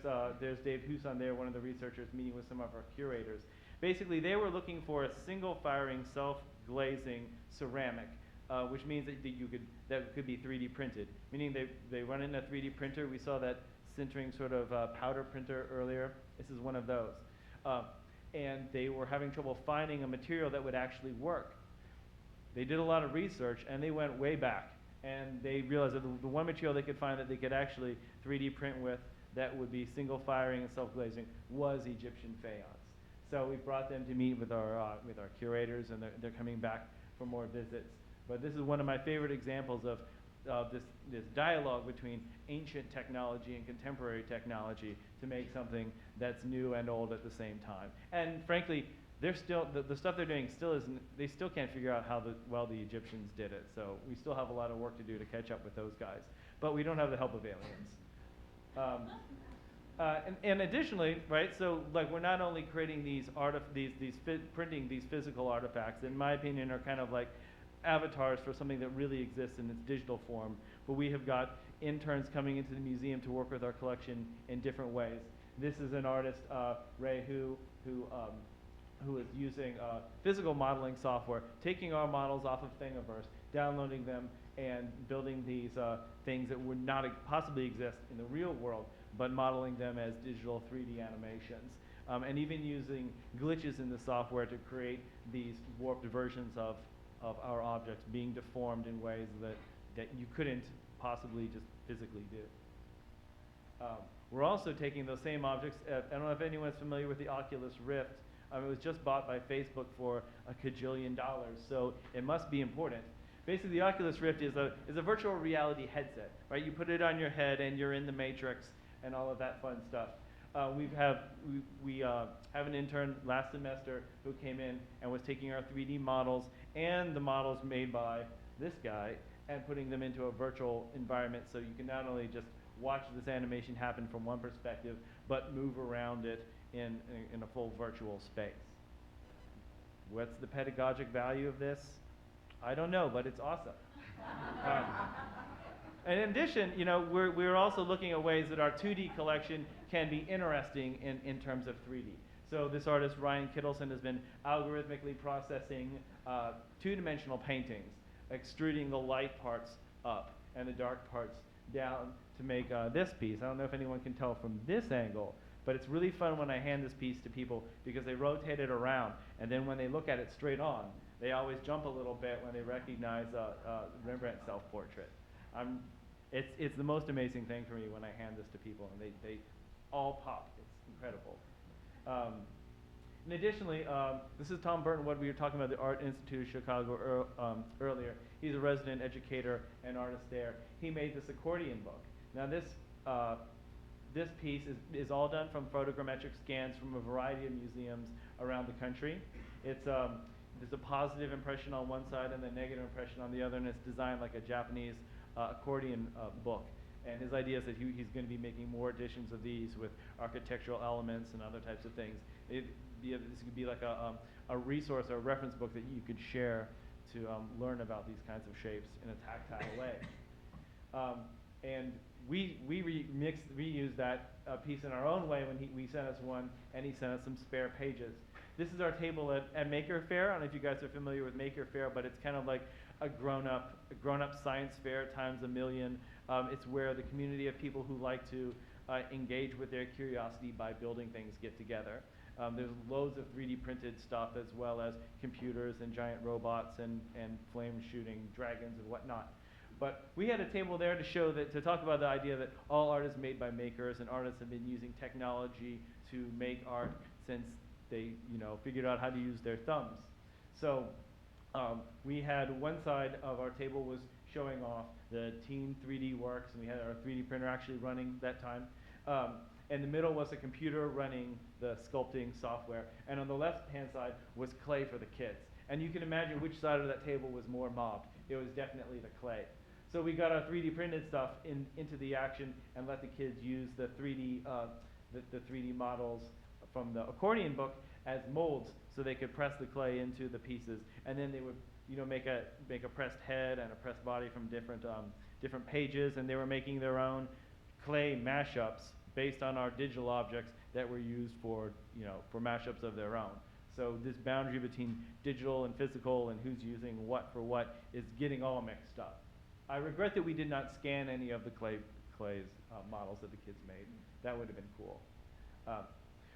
Dave Huson there, one of the researchers, meeting with some of our curators. Basically, they were looking for a single-firing, self-glazing ceramic, which means that could be 3D printed. Meaning they run in a 3D printer. We saw that sintering sort of powder printer earlier. This is one of those. And they were having trouble finding a material that would actually work. They did a lot of research, and they went way back. And they realized that the one material they could find that they could actually 3D print with that would be single firing and self-glazing was Egyptian faience. So we brought them to meet with our curators, and they're coming back for more visits. But this is one of my favorite examples of this dialogue between ancient technology and contemporary technology to make something that's new and old at the same time. And frankly, they're still the stuff they're doing still isn't. They still can't figure out how well the Egyptians did it. So we still have a lot of work to do to catch up with those guys. But we don't have the help of aliens. And additionally, right? So like we're not only creating printing these physical artifacts, in my opinion, are kind of like avatars for something that really exists in its digital form. But we have got interns coming into the museum to work with our collection in different ways. This is an artist, Ray, who is using physical modeling software, taking our models off of Thingiverse, downloading them, and building these things that would not possibly exist in the real world, but modeling them as digital 3D animations. And even using glitches in the software to create these warped versions of our objects being deformed in ways that you couldn't possibly just physically do. We're also taking those same objects. I don't know if anyone's familiar with the Oculus Rift. It was just bought by Facebook for $1 kajillion, so it must be important. Basically, the Oculus Rift is a virtual reality headset, right? You put it on your head and you're in the Matrix and all of that fun stuff. We have an intern last semester who came in and was taking our 3D models and the models made by this guy and putting them into a virtual environment so you can not only just watch this animation happen from one perspective, but move around it in a full virtual space. What's the pedagogic value of this? I don't know, but it's awesome. And in addition, we're also looking at ways that our 2D collection can be interesting in terms of 3D. So this artist, Ryan Kittleson, has been algorithmically processing two-dimensional paintings, extruding the light parts up and the dark parts down to make this piece. I don't know if anyone can tell from this angle, but it's really fun when I hand this piece to people because they rotate it around, and then when they look at it straight on, they always jump a little bit when they recognize Rembrandt self-portrait. It's the most amazing thing for me when I hand this to people, and they all pop. It's incredible. And additionally, this is Tom Burton, what we were talking about, the Art Institute of Chicago earlier. He's a resident educator and artist there. He made this accordion book. Now this piece is all done from photogrammetric scans from a variety of museums around the country. There's a positive impression on one side and a negative impression on the other, and it's designed like a Japanese accordion book. And his idea is that he's going to be making more editions of these with architectural elements and other types of things. This could be like a resource or a reference book that you could share to learn about these kinds of shapes in a tactile way. And we reused that piece in our own way when he sent us one, and he sent us some spare pages. This is our table at Maker Faire. I don't know if you guys are familiar with Maker Faire, but it's kind of like a grown-up science fair times a million. It's where the community of people who like to engage with their curiosity by building things get together. There's loads of 3D printed stuff, as well as computers and giant robots and flame shooting dragons and whatnot. But we had a table there to show that, to talk about the idea that all art is made by makers, and artists have been using technology to make art since they, figured out how to use their thumbs. So we had one side of our table was showing off the Team 3D Works, and we had our 3D printer actually running that time. In the middle was a computer running the sculpting software, and on the left-hand side was clay for the kids. And you can imagine which side of that table was more mobbed. It was definitely the clay. So we got our 3D printed stuff into the action and let the kids use the 3D, the 3D models from the accordion book as molds, so they could press the clay into the pieces, and then they would, make a pressed head and a pressed body from different pages, and they were making their own clay mashups based on our digital objects that were used for, for mashups of their own. So this boundary between digital and physical and who's using what for what is getting all mixed up. I regret that we did not scan any of the clay's models that the kids made. That would have been cool.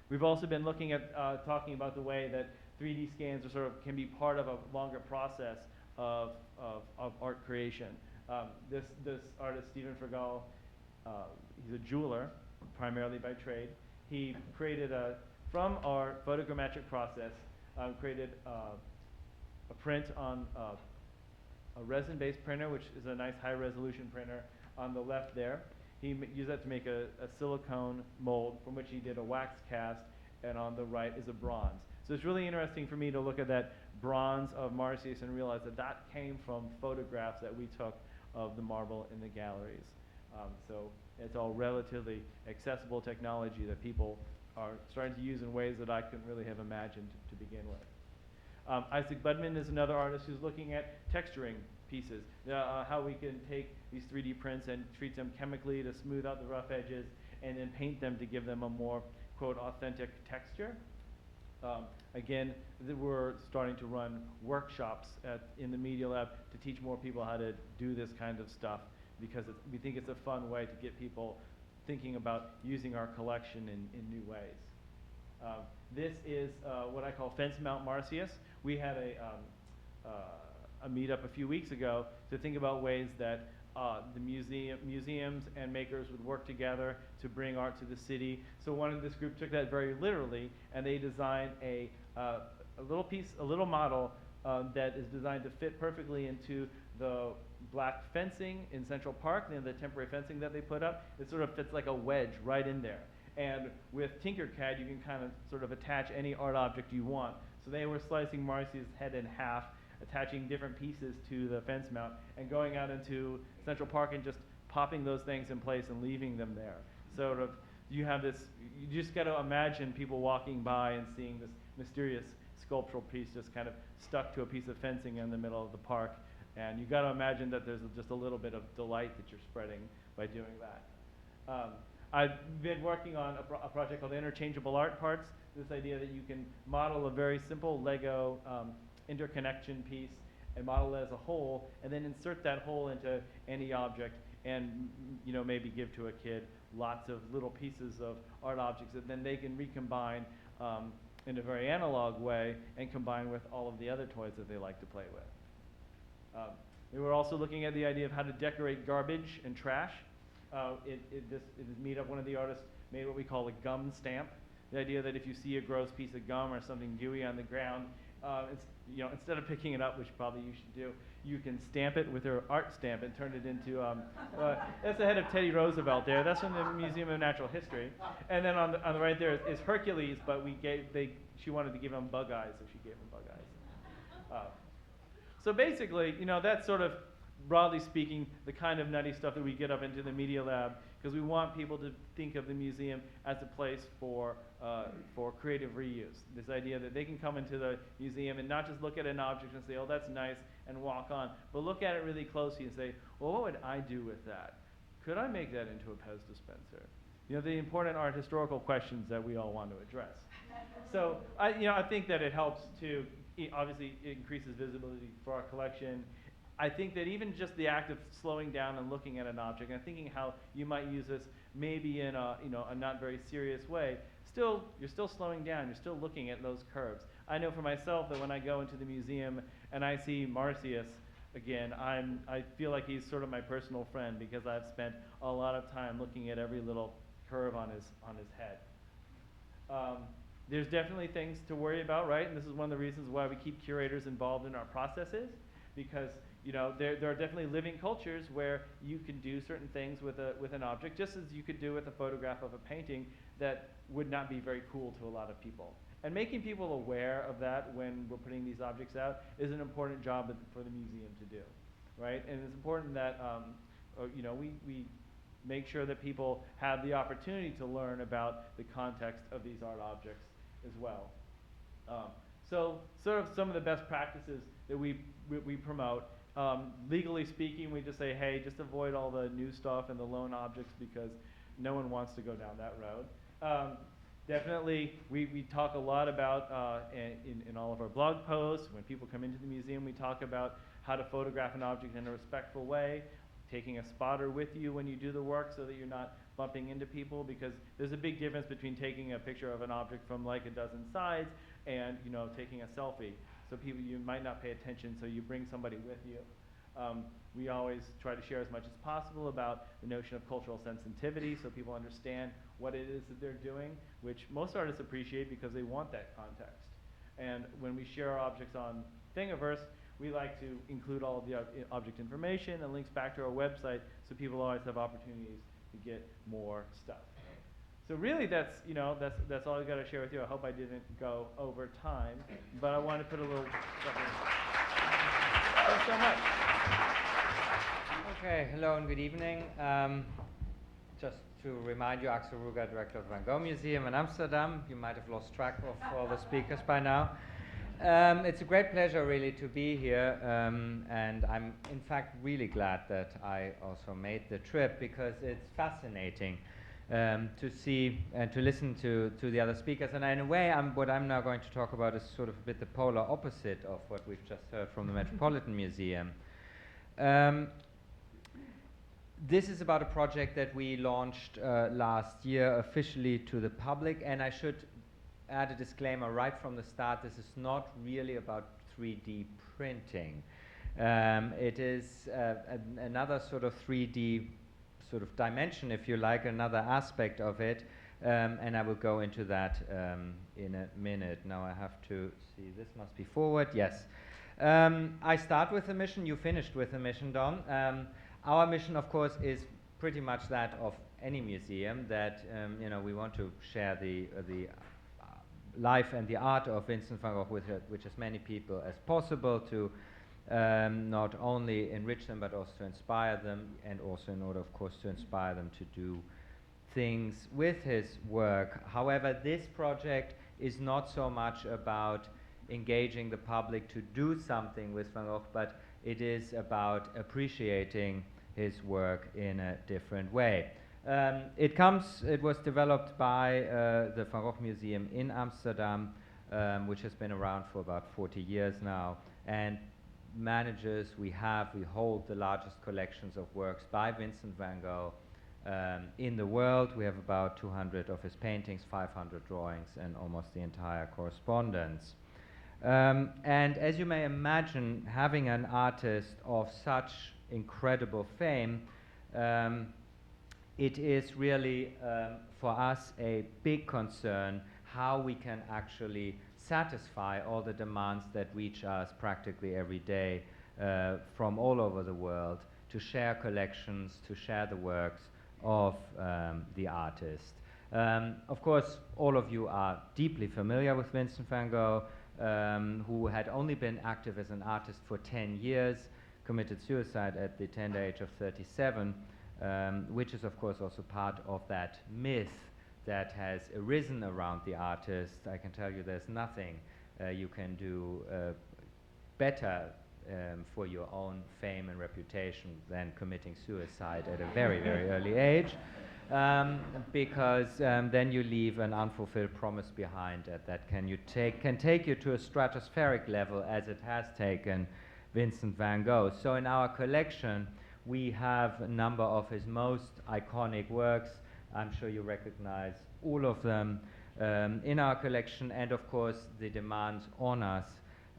We've also been looking at talking about the way that 3D scans are can be part of a longer process of art creation. This artist, Stephen Fergal, he's a jeweler, primarily by trade. He created from our photogrammetric process, created a print on a resin-based printer, which is a nice high-resolution printer on the left there. He used that to make a silicone mold from which he did a wax cast, and on the right is a bronze. So it's really interesting for me to look at that bronze of Marcia and realize that that came from photographs that we took of the marble in the galleries. So it's all relatively accessible technology that people are starting to use in ways that I couldn't really have imagined to begin with. Isaac Budman is another artist who's looking at texturing pieces, how we can take these 3D prints and treat them chemically to smooth out the rough edges, and then paint them to give them a more, quote, authentic texture. Again, we're starting to run workshops in the MediaLab to teach more people how to do this kind of stuff, because we think it's a fun way to get people thinking about using our collection in new ways. This is what I call Fence Mount Marcius. We had a meetup a few weeks ago to think about ways that the museums and makers would work together to bring art to the city. So one of this group took that very literally, and they designed a little model that is designed to fit perfectly into the black fencing in Central Park, the temporary fencing that they put up. It sort of fits like a wedge right in there. And with Tinkercad, you can kind of sort of attach any art object you want. So they were slicing Marcia's head in half, attaching different pieces to the fence mount, and going out into Central Park and just popping those things in place and leaving them there. Sort of, you have this, you just got to imagine people walking by and seeing this mysterious sculptural piece just kind of stuck to a piece of fencing in the middle of the park. And you got to imagine that there's just a little bit of delight that you're spreading by doing that. I've been working on a project called Interchangeable Art Parts. This idea that you can model a very simple Lego interconnection piece and model it as a whole, and then insert that whole into any object, and maybe give to a kid lots of little pieces of art objects that then they can recombine in a very analog way and combine with all of the other toys that they like to play with. We were also looking at the idea of how to decorate garbage and trash. This meetup, one of the artists made what we call a gum stamp. The idea that if you see a gross piece of gum or something gooey on the ground, instead of picking it up, which probably you should do, you can stamp it with your art stamp and turn it into, that's the head of Teddy Roosevelt there. That's from the Museum of Natural History. And then on the right there is Hercules, but she wanted to give him bug eyes, so she gave him bug eyes. So basically, that's sort of, broadly speaking, the kind of nutty stuff that we get up into the MediaLab, because we want people to think of the museum as a place for creative reuse. This idea that they can come into the museum and not just look at an object and say, oh, that's nice, and walk on, but look at it really closely and say, well, what would I do with that? Could I make that into a Pez dispenser? The important art historical questions that we all want to address. So I think that it helps to, obviously, it increases visibility for our collection. I think that even just the act of slowing down and looking at an object and thinking how you might use this maybe in a, you know, a not very serious way, you're still slowing down, you're still looking at those curves. I know for myself that when I go into the museum and I see Marcia again, I feel like he's sort of my personal friend because I've spent a lot of time looking at every little curve on his head. There's definitely things to worry about, right? And this is one of the reasons why we keep curators involved in our processes, because you know there are definitely living cultures where you can do certain things with an object, just as you could do with a photograph of a painting that would not be very cool to a lot of people. And making people aware of that when we're putting these objects out is an important job for the museum to do, right? And it's important that you know, we make sure that people have the opportunity to learn about the context of these art objects as well. So sort of some of the best practices that we promote. Legally speaking, we just say, hey, just avoid all the new stuff and the lone objects because no one wants to go down that road. Definitely, we talk a lot about, in all of our blog posts, when people come into the museum, we talk about how to photograph an object in a respectful way, taking a spotter with you when you do the work so that you're not bumping into people, because there's a big difference between taking a picture of an object from like a dozen sides and, you know, taking a selfie. So people, you might not pay attention, so you bring somebody with you. We always try to share as much as possible about the notion of cultural sensitivity so people understand what it is that they're doing, which most artists appreciate because they want that context. And when we share our objects on Thingiverse, we like to include all of the object information and links back to our website so people always have opportunities to get more stuff. So really that's, you know, that's all I got to share with you. I hope I didn't go over time, but I want to put a little stuff in. Thanks so much. Okay, hello and good evening. Just to remind you, Axel Rüger, Director of the Van Gogh Museum in Amsterdam. You might have lost track of all the speakers by now. It's a great pleasure really to be here, and I'm in fact really glad that I also made the trip because it's fascinating to see and to listen to the other speakers. And in a way, what I'm now going to talk about is sort of a bit the polar opposite of what we've just heard from the Metropolitan Museum. This is about a project that we launched last year officially to the public, and I should add a disclaimer right from the start. This is not really about 3D printing. It is another sort of 3D sort of dimension, if you like, another aspect of it, and I will go into that in a minute. Now I have to see, this must be forward, yes. I start with the mission, you finished with the mission, Don. Our mission, of course, is pretty much that of any museum, that you know, we want to share the life and the art of Vincent van Gogh with as many people as possible, to not only enrich them but also to inspire them, and also in order, of course, to inspire them to do things with his work. However, this project is not so much about engaging the public to do something with Van Gogh, but it is about appreciating his work in a different way. It was developed by the Van Gogh Museum in Amsterdam, which has been around for about 40 years now, and we hold the largest collections of works by Vincent van Gogh in the world. We have about 200 of his paintings, 500 drawings, and almost the entire correspondence. And as you may imagine, having an artist of such incredible fame, it is really for us a big concern how we can actually satisfy all the demands that reach us practically every day from all over the world, to share collections, to share the works of the artist. Of course, all of you are deeply familiar with Vincent van Gogh, who had only been active as an artist for 10 years, committed suicide at the tender age of 37, which is of course also part of that myth that has arisen around the artist. I can tell you there's nothing you can do better for your own fame and reputation than committing suicide at a very, very early age. Because then you leave an unfulfilled promise behind that can take you to a stratospheric level, as it has taken Vincent van Gogh. So in our collection we have a number of his most iconic works, I'm sure you recognize all of them in our collection, and of course the demands on us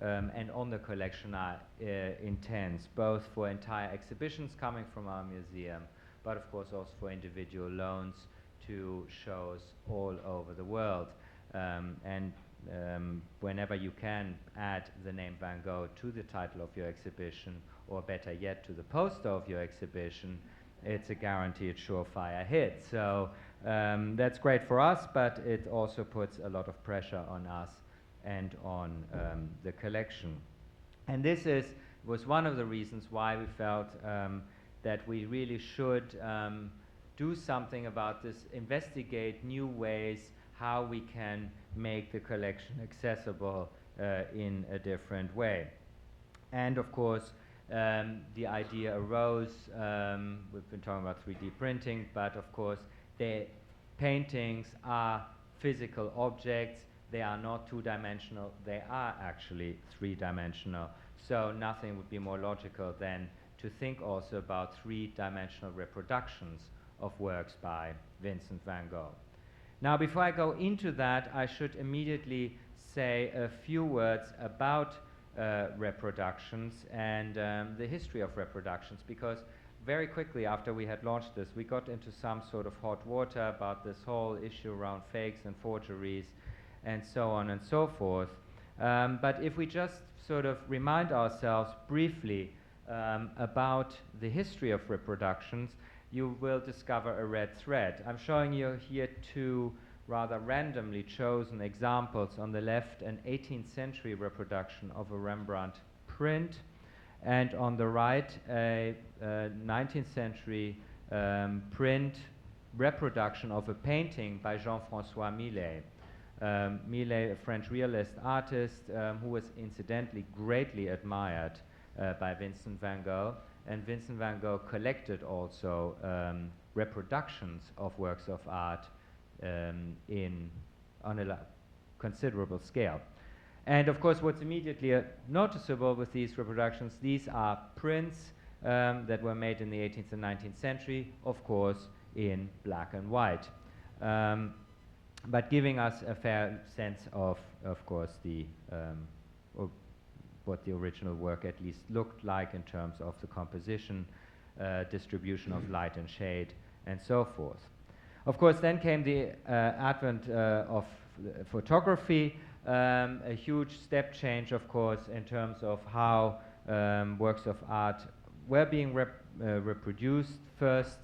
and on the collection are intense, both for entire exhibitions coming from our museum, but of course also for individual loans to shows all over the world. Whenever you can add the name Van Gogh to the title of your exhibition, or better yet, to the poster of your exhibition, it's a guaranteed surefire hit. So that's great for us, but it also puts a lot of pressure on us and on the collection. And this was one of the reasons why we felt that we really should do something about this, investigate new ways how we can make the collection accessible in a different way. And of course, the idea arose, we've been talking about 3D printing, but of course the paintings are physical objects. They are not two-dimensional, they are actually three-dimensional. So nothing would be more logical than to think also about three-dimensional reproductions of works by Vincent van Gogh. Now, before I go into that, I should immediately say a few words about reproductions and the history of reproductions, because very quickly after we had launched this, we got into some sort of hot water about this whole issue around fakes and forgeries and so on and so forth. But if we just sort of remind ourselves briefly about the history of reproductions, you will discover a red thread. I'm showing you here two rather randomly chosen examples. On the left, an 18th century reproduction of a Rembrandt print, and on the right, a 19th century print reproduction of a painting by Jean-François Millet. Millet, a French realist artist who was incidentally greatly admired by Vincent van Gogh, and Vincent van Gogh collected also reproductions of works of art on a considerable scale. And of course, what's immediately noticeable with these reproductions, these are prints that were made in the 18th and 19th century, of course, in black and white. But giving us a fair sense of course, what the original work at least looked like in terms of the composition, distribution of light and shade, and so forth. Of course, then came the advent of photography, a huge step change, of course, in terms of how works of art were being reproduced. First,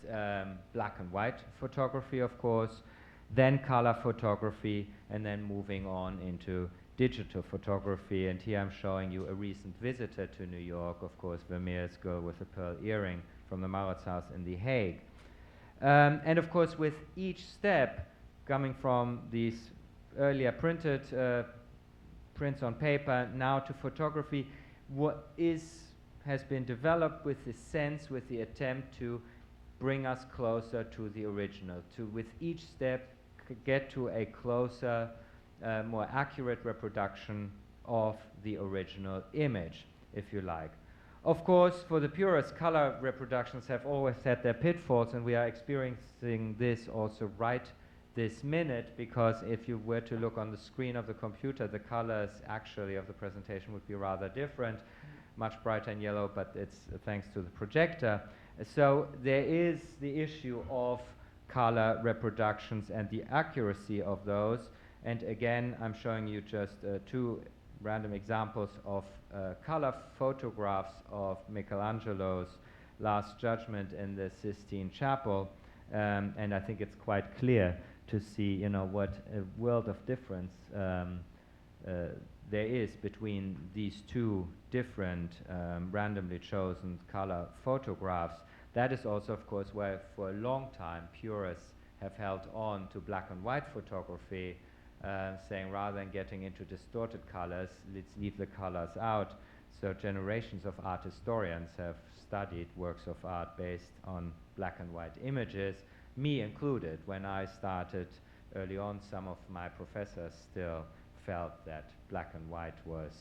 black and white photography, of course, then color photography, and then moving on into digital photography. And here I'm showing you a recent visitor to New York, of course, Vermeer's Girl with a Pearl Earring from the Mauritshuis in The Hague. And of course, with each step coming from these earlier printed prints on paper now to photography, what has been developed with the sense, with the attempt to bring us closer to the original, to with each step get to a closer, more accurate reproduction of the original image, if you like. Of course, for the purest, color reproductions have always had their pitfalls, and we are experiencing this also right this minute, because if you were to look on the screen of the computer, the colors actually of the presentation would be rather different, much brighter in yellow, but it's thanks to the projector. So there is the issue of color reproductions and the accuracy of those. And again, I'm showing you just two random examples of color photographs of Michelangelo's Last Judgment in the Sistine Chapel. And I think it's quite clear to see, you know, what a world of difference there is between these two different randomly chosen color photographs. That is also, of course, where for a long time purists have held on to black and white photography, saying rather than getting into distorted colors, let's leave the colors out. So generations of art historians have studied works of art based on black and white images, me included. When I started early on, some of my professors still felt that black and white was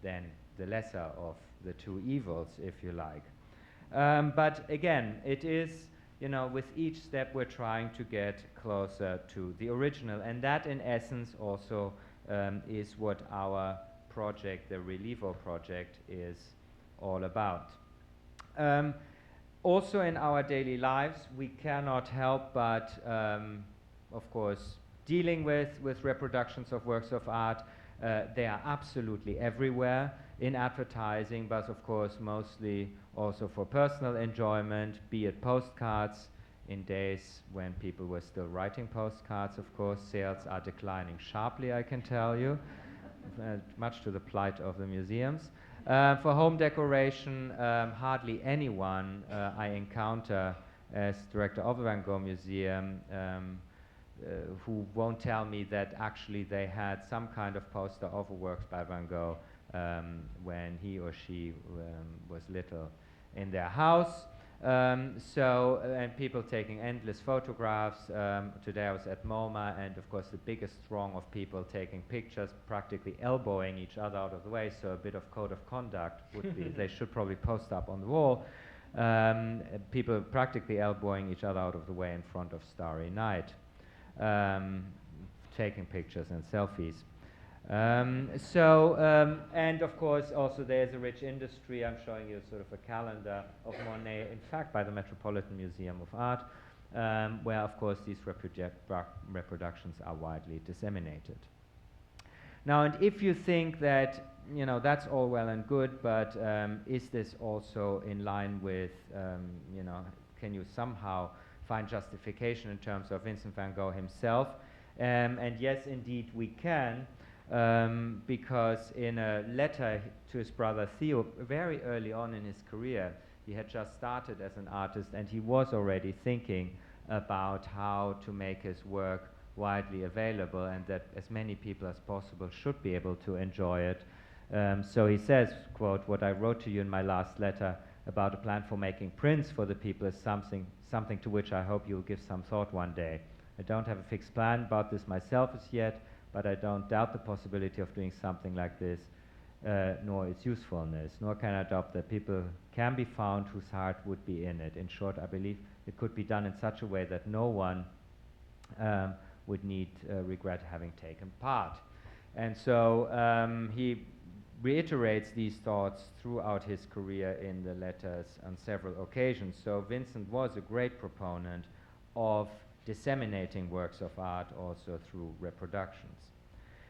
then the lesser of the two evils, if you like. But again, it is you know, with each step we're trying to get closer to the original. And that in essence also is what our project, the Relievo project, is all about. Also in our daily lives, we cannot help but, of course, dealing with reproductions of works of art. They are absolutely everywhere in advertising, but of course mostly also for personal enjoyment, be it postcards. In days when people were still writing postcards, of course, sales are declining sharply, I can tell you, much to the plight of the museums. For home decoration, hardly anyone I encounter as director of the Van Gogh Museum who won't tell me that actually they had some kind of poster of works by Van Gogh when he or she was little in their house. And people taking endless photographs. Today I was at MoMA, and of course the biggest throng of people taking pictures, practically elbowing each other out of the way, so a bit of code of conduct would be, they should probably post up on the wall. People practically elbowing each other out of the way in front of Starry Night, taking pictures and selfies. And of course also there's a rich industry. I'm showing you sort of a calendar of Monet, in fact by the Metropolitan Museum of Art, where of course these reproductions are widely disseminated. Now, and if you think that, you know, that's all well and good, but is this also in line with, you know, can you somehow find justification in terms of Vincent van Gogh himself? And yes, indeed we can. Because in a letter to his brother Theo, very early on in his career, he had just started as an artist, and he was already thinking about how to make his work widely available, and that as many people as possible should be able to enjoy it. So he says, quote, "What I wrote to you in my last letter about a plan for making prints for the people is something to which I hope you'll give some thought one day. I don't have a fixed plan about this myself as yet, but I don't doubt the possibility of doing something like this, nor its usefulness, nor can I doubt that people can be found whose heart would be in it. In short, I believe it could be done in such a way that no one would need regret having taken part." And so he reiterates these thoughts throughout his career in the letters on several occasions. So Vincent was a great proponent of disseminating works of art also through reproductions.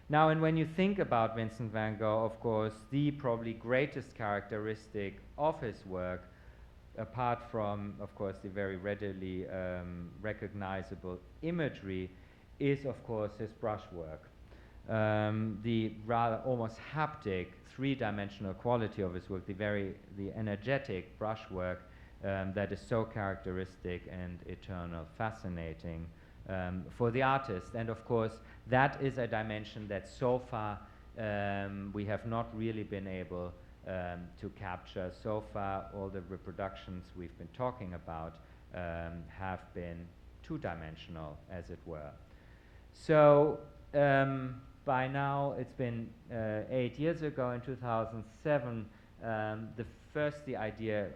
Now, and when you think about Vincent van Gogh, of course, the probably greatest characteristic of his work, apart from, of course, the very readily recognizable imagery, is, of course, his brushwork. The rather almost haptic, three-dimensional quality of his work, the energetic brushwork that is so characteristic and eternal, fascinating for the artist. And of course, that is a dimension that so far we have not really been able to capture. So far, all the reproductions we've been talking about have been two-dimensional, as it were. So by now, it's been 8 years ago, in 2007, the idea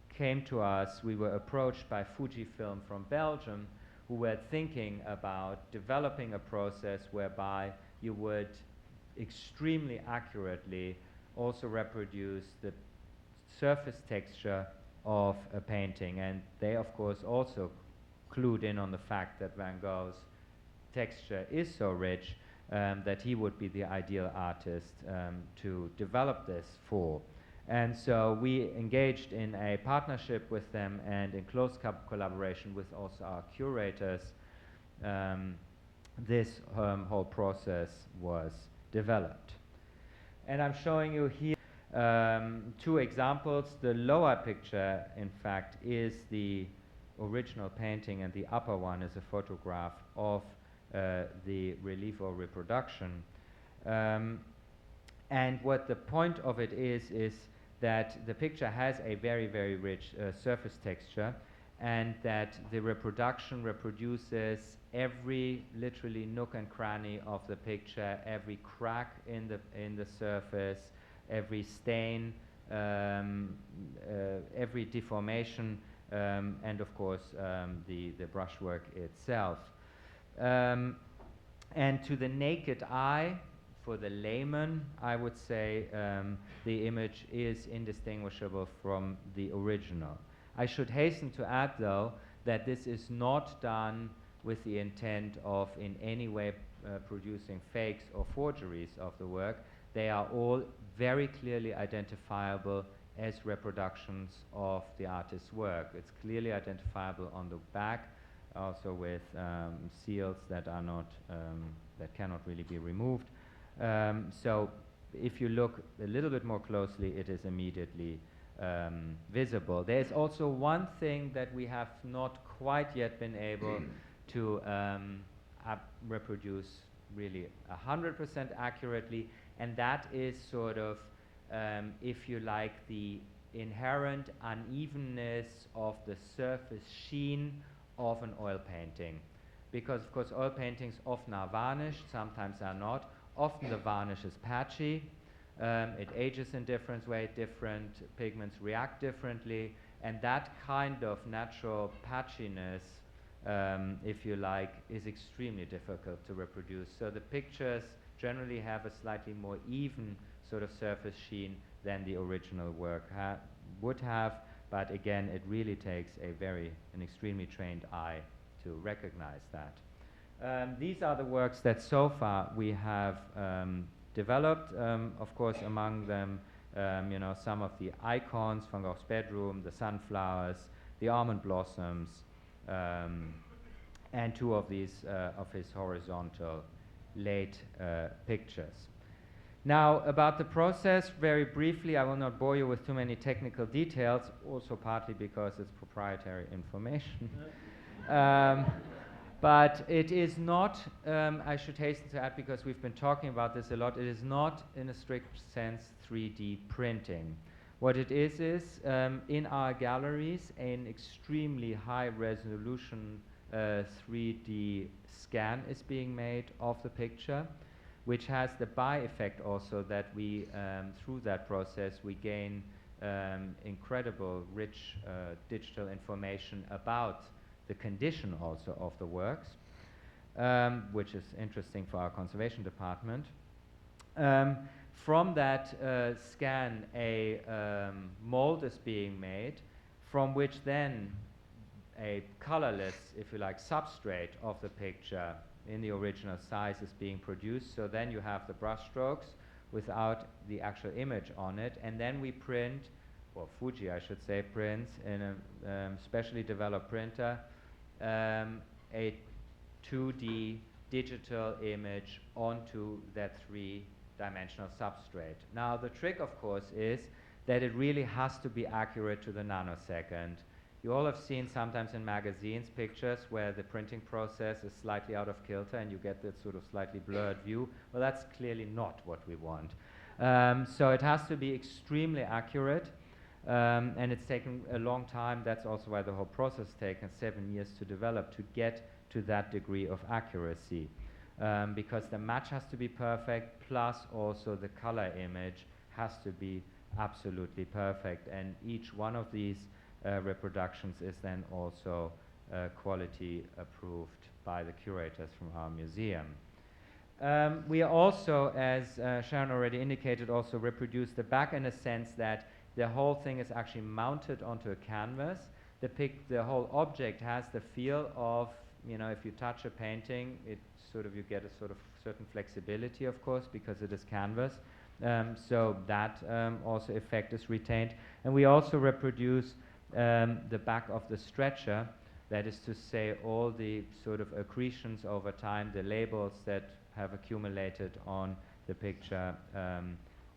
came to us. We were approached by Fujifilm from Belgium, who were thinking about developing a process whereby you would extremely accurately also reproduce the surface texture of a painting. And they, of course, also clued in on the fact that Van Gogh's texture is so rich that he would be the ideal artist to develop this for. And so we engaged in a partnership with them, and in close collaboration with also our curators, this whole process was developed. And I'm showing you here two examples. The lower picture, in fact, is the original painting, and the upper one is a photograph of the Relievo reproduction. And what the point of it is that the picture has a very, very rich surface texture, and that the reproduction reproduces every literally nook and cranny of the picture, every crack in the surface, every stain, every deformation and of course the brushwork itself. And to the naked eye, for the layman, I would say the image is indistinguishable from the original. I should hasten to add, though, that this is not done with the intent of in any way producing fakes or forgeries of the work. They are all very clearly identifiable as reproductions of the artist's work. It's clearly identifiable on the back, also with seals that are not that cannot really be removed. So if you look a little bit more closely, it is immediately visible. There's also one thing that we have not quite yet been able to reproduce really 100% accurately, and that is sort of, if you like, the inherent unevenness of the surface sheen of an oil painting. Because, of course, oil paintings often are varnished, sometimes are not. Often the varnish is patchy. It ages in different ways, different pigments react differently, and that kind of natural patchiness, if you like, is extremely difficult to reproduce. So the pictures generally have a slightly more even sort of surface sheen than the original work would have, but again, it really takes an extremely trained eye to recognize that. These are the works that so far we have developed. Of course, among them, some of the icons, Van Gogh's bedroom, the sunflowers, the almond blossoms, and two of these of his horizontal late pictures. Now, about the process, very briefly, I will not bore you with too many technical details, also partly because it's proprietary information. But it is not, I should hasten to add, because we've been talking about this a lot, it is not, in a strict sense, 3D printing. What it is in our galleries, an extremely high resolution 3D scan is being made of the picture, which has the by-effect also that we, through that process, we gain incredible rich digital information about the condition also of the works, which is interesting for our conservation department. From that scan, a mold is being made, from which then a colorless, if you like, substrate of the picture in the original size is being produced. So then you have the brush strokes without the actual image on it, and then we print, or Fuji I should say prints in a specially developed printer, a 2D digital image onto that three-dimensional substrate. Now the trick, of course, is that it really has to be accurate to the nanosecond. You all have seen sometimes in magazines pictures where the printing process is slightly out of kilter and you get that sort of slightly blurred view. Well, that's clearly not what we want. So it has to be extremely accurate, and it's taken a long time. That's also why the whole process has taken 7 years to develop, to get to that degree of accuracy. Because the match has to be perfect, plus also the color image has to be absolutely perfect. And each one of these reproductions is then also quality approved by the curators from our museum. We also, as Sharon already indicated, also reproduce the back in a sense that the whole thing is actually mounted onto a canvas. The whole object has the feel of, if you touch a painting, you get a sort of certain flexibility, of course, because it is canvas. So that also effect is retained. And we also reproduce the back of the stretcher, that is to say all the sort of accretions over time, the labels that have accumulated on the picture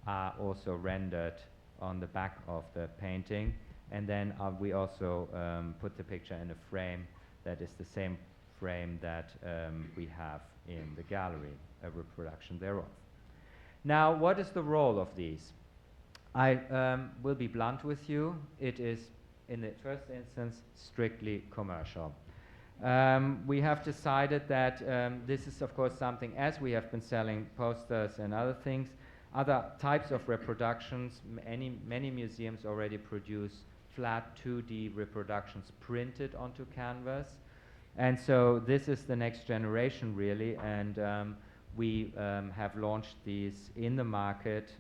are also rendered on the back of the painting. And then we also put the picture in a frame that is the same frame that we have in the gallery, a reproduction thereof. Now, what is the role of these? I will be blunt with you. It is, in the first instance, strictly commercial. We have decided that this is, of course, something, as we have been selling posters and other things, other types of reproductions, many museums already produce flat 2D reproductions printed onto canvas. And so this is the next generation really, and we have launched these in the market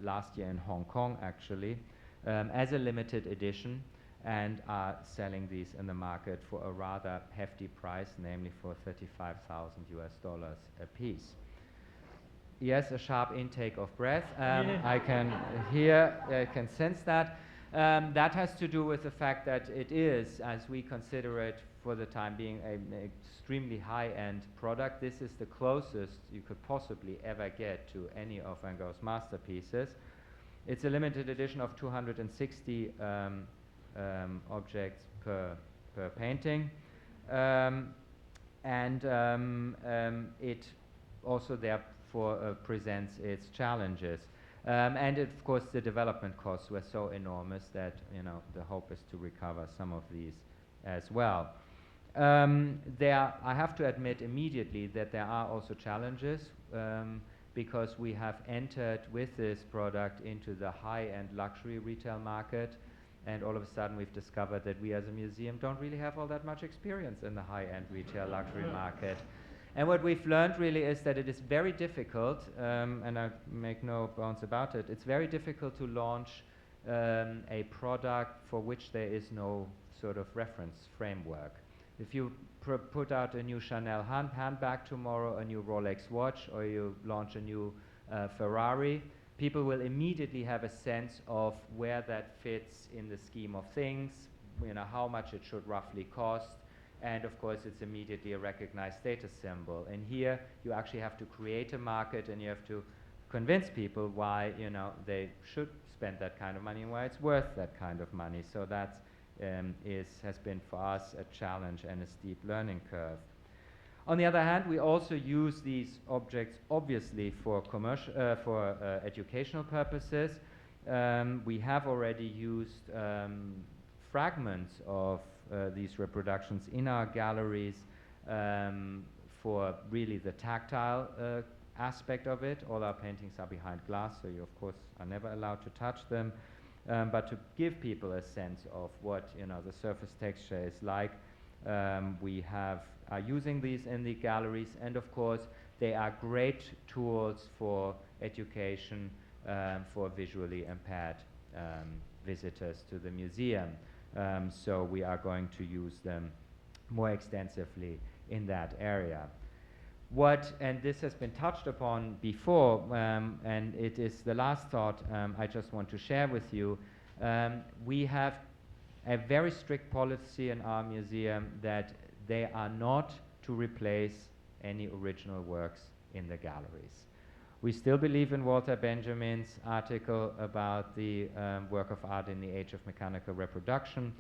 last year in Hong Kong actually as a limited edition, and are selling these in the market for a rather hefty price, namely for $35,000 a piece. Yes, a sharp intake of breath. I can hear, I can sense that. That has to do with the fact that it is, as we consider it for the time being, an extremely high-end product. This is the closest you could possibly ever get to any of Van Gogh's masterpieces. It's a limited edition of 260 objects per painting, and it also therefore presents its challenges. And of course the development costs were so enormous that, you know, the hope is to recover some of these as well. I have to admit immediately that there are also challenges, because we have entered with this product into the high-end luxury retail market, and all of a sudden we've discovered that we as a museum don't really have all that much experience in the high-end retail luxury market. And what we've learned really is that it is very difficult, and I make no bones about it, it's very difficult to launch a product for which there is no sort of reference framework. If you put out a new Chanel handbag tomorrow, a new Rolex watch, or you launch a new Ferrari, people will immediately have a sense of where that fits in the scheme of things, you know, how much it should roughly cost, and of course it's immediately a recognized status symbol. And here you actually have to create a market, and you have to convince people why, you know, they should spend that kind of money and why it's worth that kind of money. So that's has been for us a challenge and a steep learning curve. On the other hand, we also use these objects obviously for commercial, educational purposes. We have already used fragments of these reproductions in our galleries for really the tactile aspect of it. All our paintings are behind glass, so you of course are never allowed to touch them. But to give people a sense of what, you know, the surface texture is like, we are using these in the galleries, and of course they are great tools for education for visually impaired visitors to the museum. So we are going to use them more extensively in that area. And this has been touched upon before, and it is the last thought I just want to share with you. We have a very strict policy in our museum that they are not to replace any original works in the galleries. We still believe in Walter Benjamin's article about the work of art in the age of mechanical reproduction,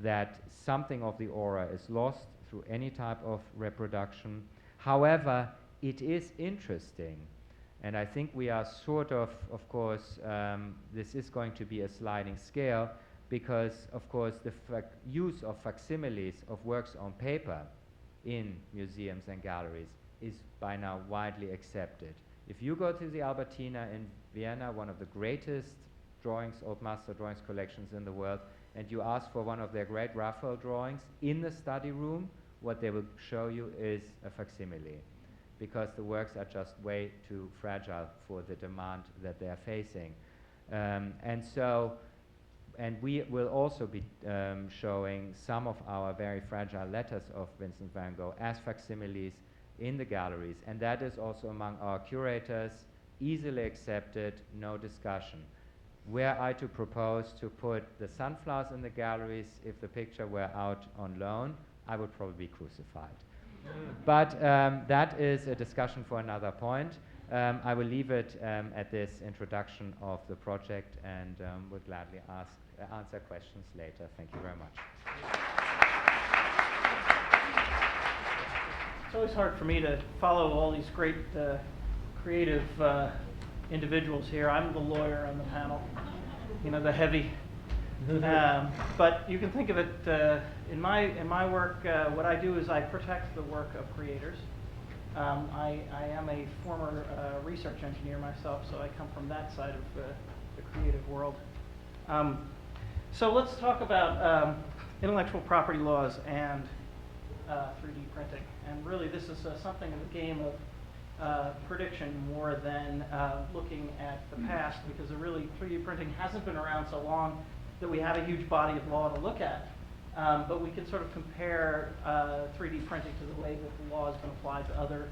that something of the aura is lost through any type of reproduction. However, it is interesting, and I think we are sort of course, this is going to be a sliding scale, because of course the use of facsimiles of works on paper in museums and galleries is by now widely accepted. If you go to the Albertina in Vienna, one of the greatest old master drawings collections in the world, and you ask for one of their great Raphael drawings in the study room, what they will show you is a facsimile, because the works are just way too fragile for the demand that they are facing. And we will also be showing some of our very fragile letters of Vincent van Gogh as facsimiles in the galleries, and that is also among our curators, easily accepted, no discussion. Were I to propose to put the sunflowers in the galleries, if the picture were out on loan, I would probably be crucified. But that is a discussion for another point. I will leave it at this introduction of the project, and would gladly answer questions later. Thank you very much. It's always hard for me to follow all these great creative individuals here. I'm the lawyer on the panel, you know, the heavy. But you can think of it in my work. What I do is I protect the work of creators. I am a former research engineer myself, so I come from that side of the creative world. So let's talk about intellectual property laws and 3D printing. And really this is something in the game of prediction more than looking at the past, because really 3D printing hasn't been around so long that we have a huge body of law to look at. But we can sort of compare 3D printing to the way that the law has been applied to other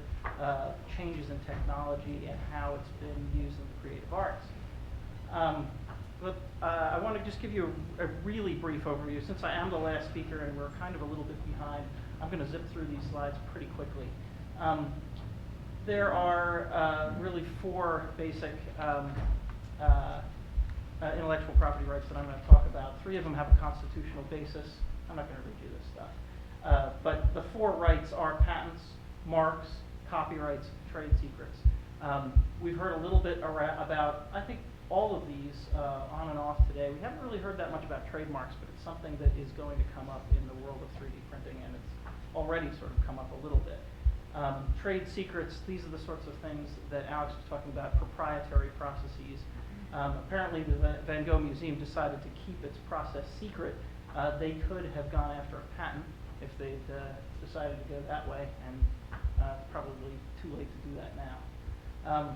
changes in technology and how it's been used in the creative arts. But I want to just give you a really brief overview. Since I am the last speaker and we're kind of a little bit behind, I'm going to zip through these slides pretty quickly. There are really four basic intellectual property rights that I'm going to talk about. Three of them have a constitutional basis. I'm not going to read you this stuff. But the four rights are patents, marks, copyrights, trade secrets. We've heard a little bit about, I think, all of these on and off today. We haven't really heard that much about trademarks, but it's something that is going to come up in the world of 3D printing, and it's already sort of come up a little bit. Trade secrets, these are the sorts of things that Alex was talking about, proprietary processes. Apparently the Van Gogh Museum decided to keep its process secret. They could have gone after a patent if they'd decided to go that way, and probably too late to do that now.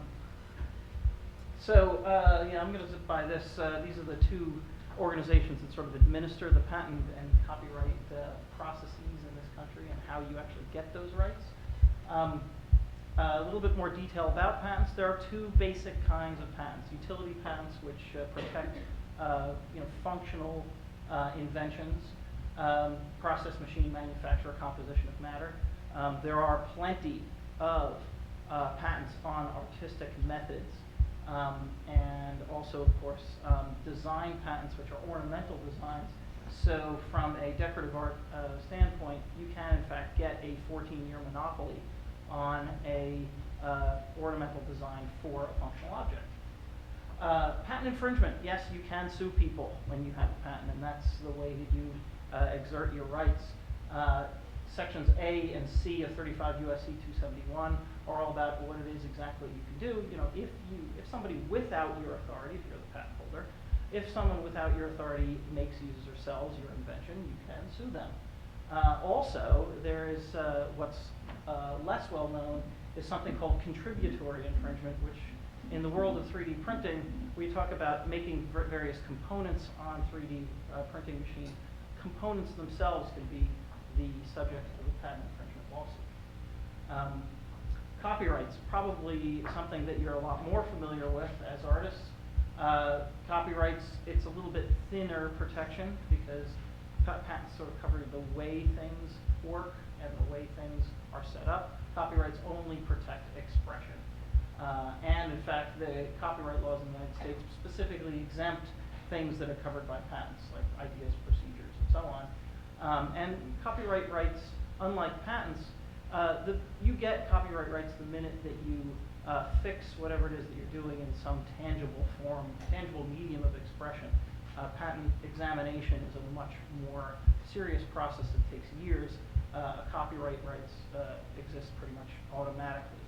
Yeah, I'm going to zip by this. These are the two organizations that sort of administer the patent and copyright processes in this country and how you actually get those rights. A little bit more detail about patents. There are two basic kinds of patents. Utility patents, which protect functional inventions, process, machine, manufacture, composition of matter. There are plenty of patents on artistic methods. And also, of course, design patents, which are ornamental designs. So from a decorative art standpoint, you can, in fact, get a 14-year monopoly on a ornamental design for a functional object. Patent infringement, yes, you can sue people when you have a patent, and that's the way that you exert your rights. Sections A and C of 35 U.S.C. 271 are all about what it is exactly you can do. If somebody without your authority, if you're the patent holder, if someone without your authority makes, uses, or sells your invention, you can sue them. Also, there is what's less well known is something called contributory infringement, which in the world of 3D printing, we talk about making various components on 3D printing machines. Components themselves can be the subject of a patent infringement lawsuit. Copyrights, probably something that you're a lot more familiar with as artists. Copyrights, it's a little bit thinner protection because patents sort of cover the way things work and the way things are set up. Copyrights only protect expression. And in fact, the copyright laws in the United States specifically exempt things that are covered by patents, like ideas, procedures, and so on. And copyright rights, unlike patents, you get copyright rights the minute that you fix whatever it is that you're doing in some tangible form, tangible medium of expression. Patent examination is a much more serious process that takes years. Copyright rights exist pretty much automatically.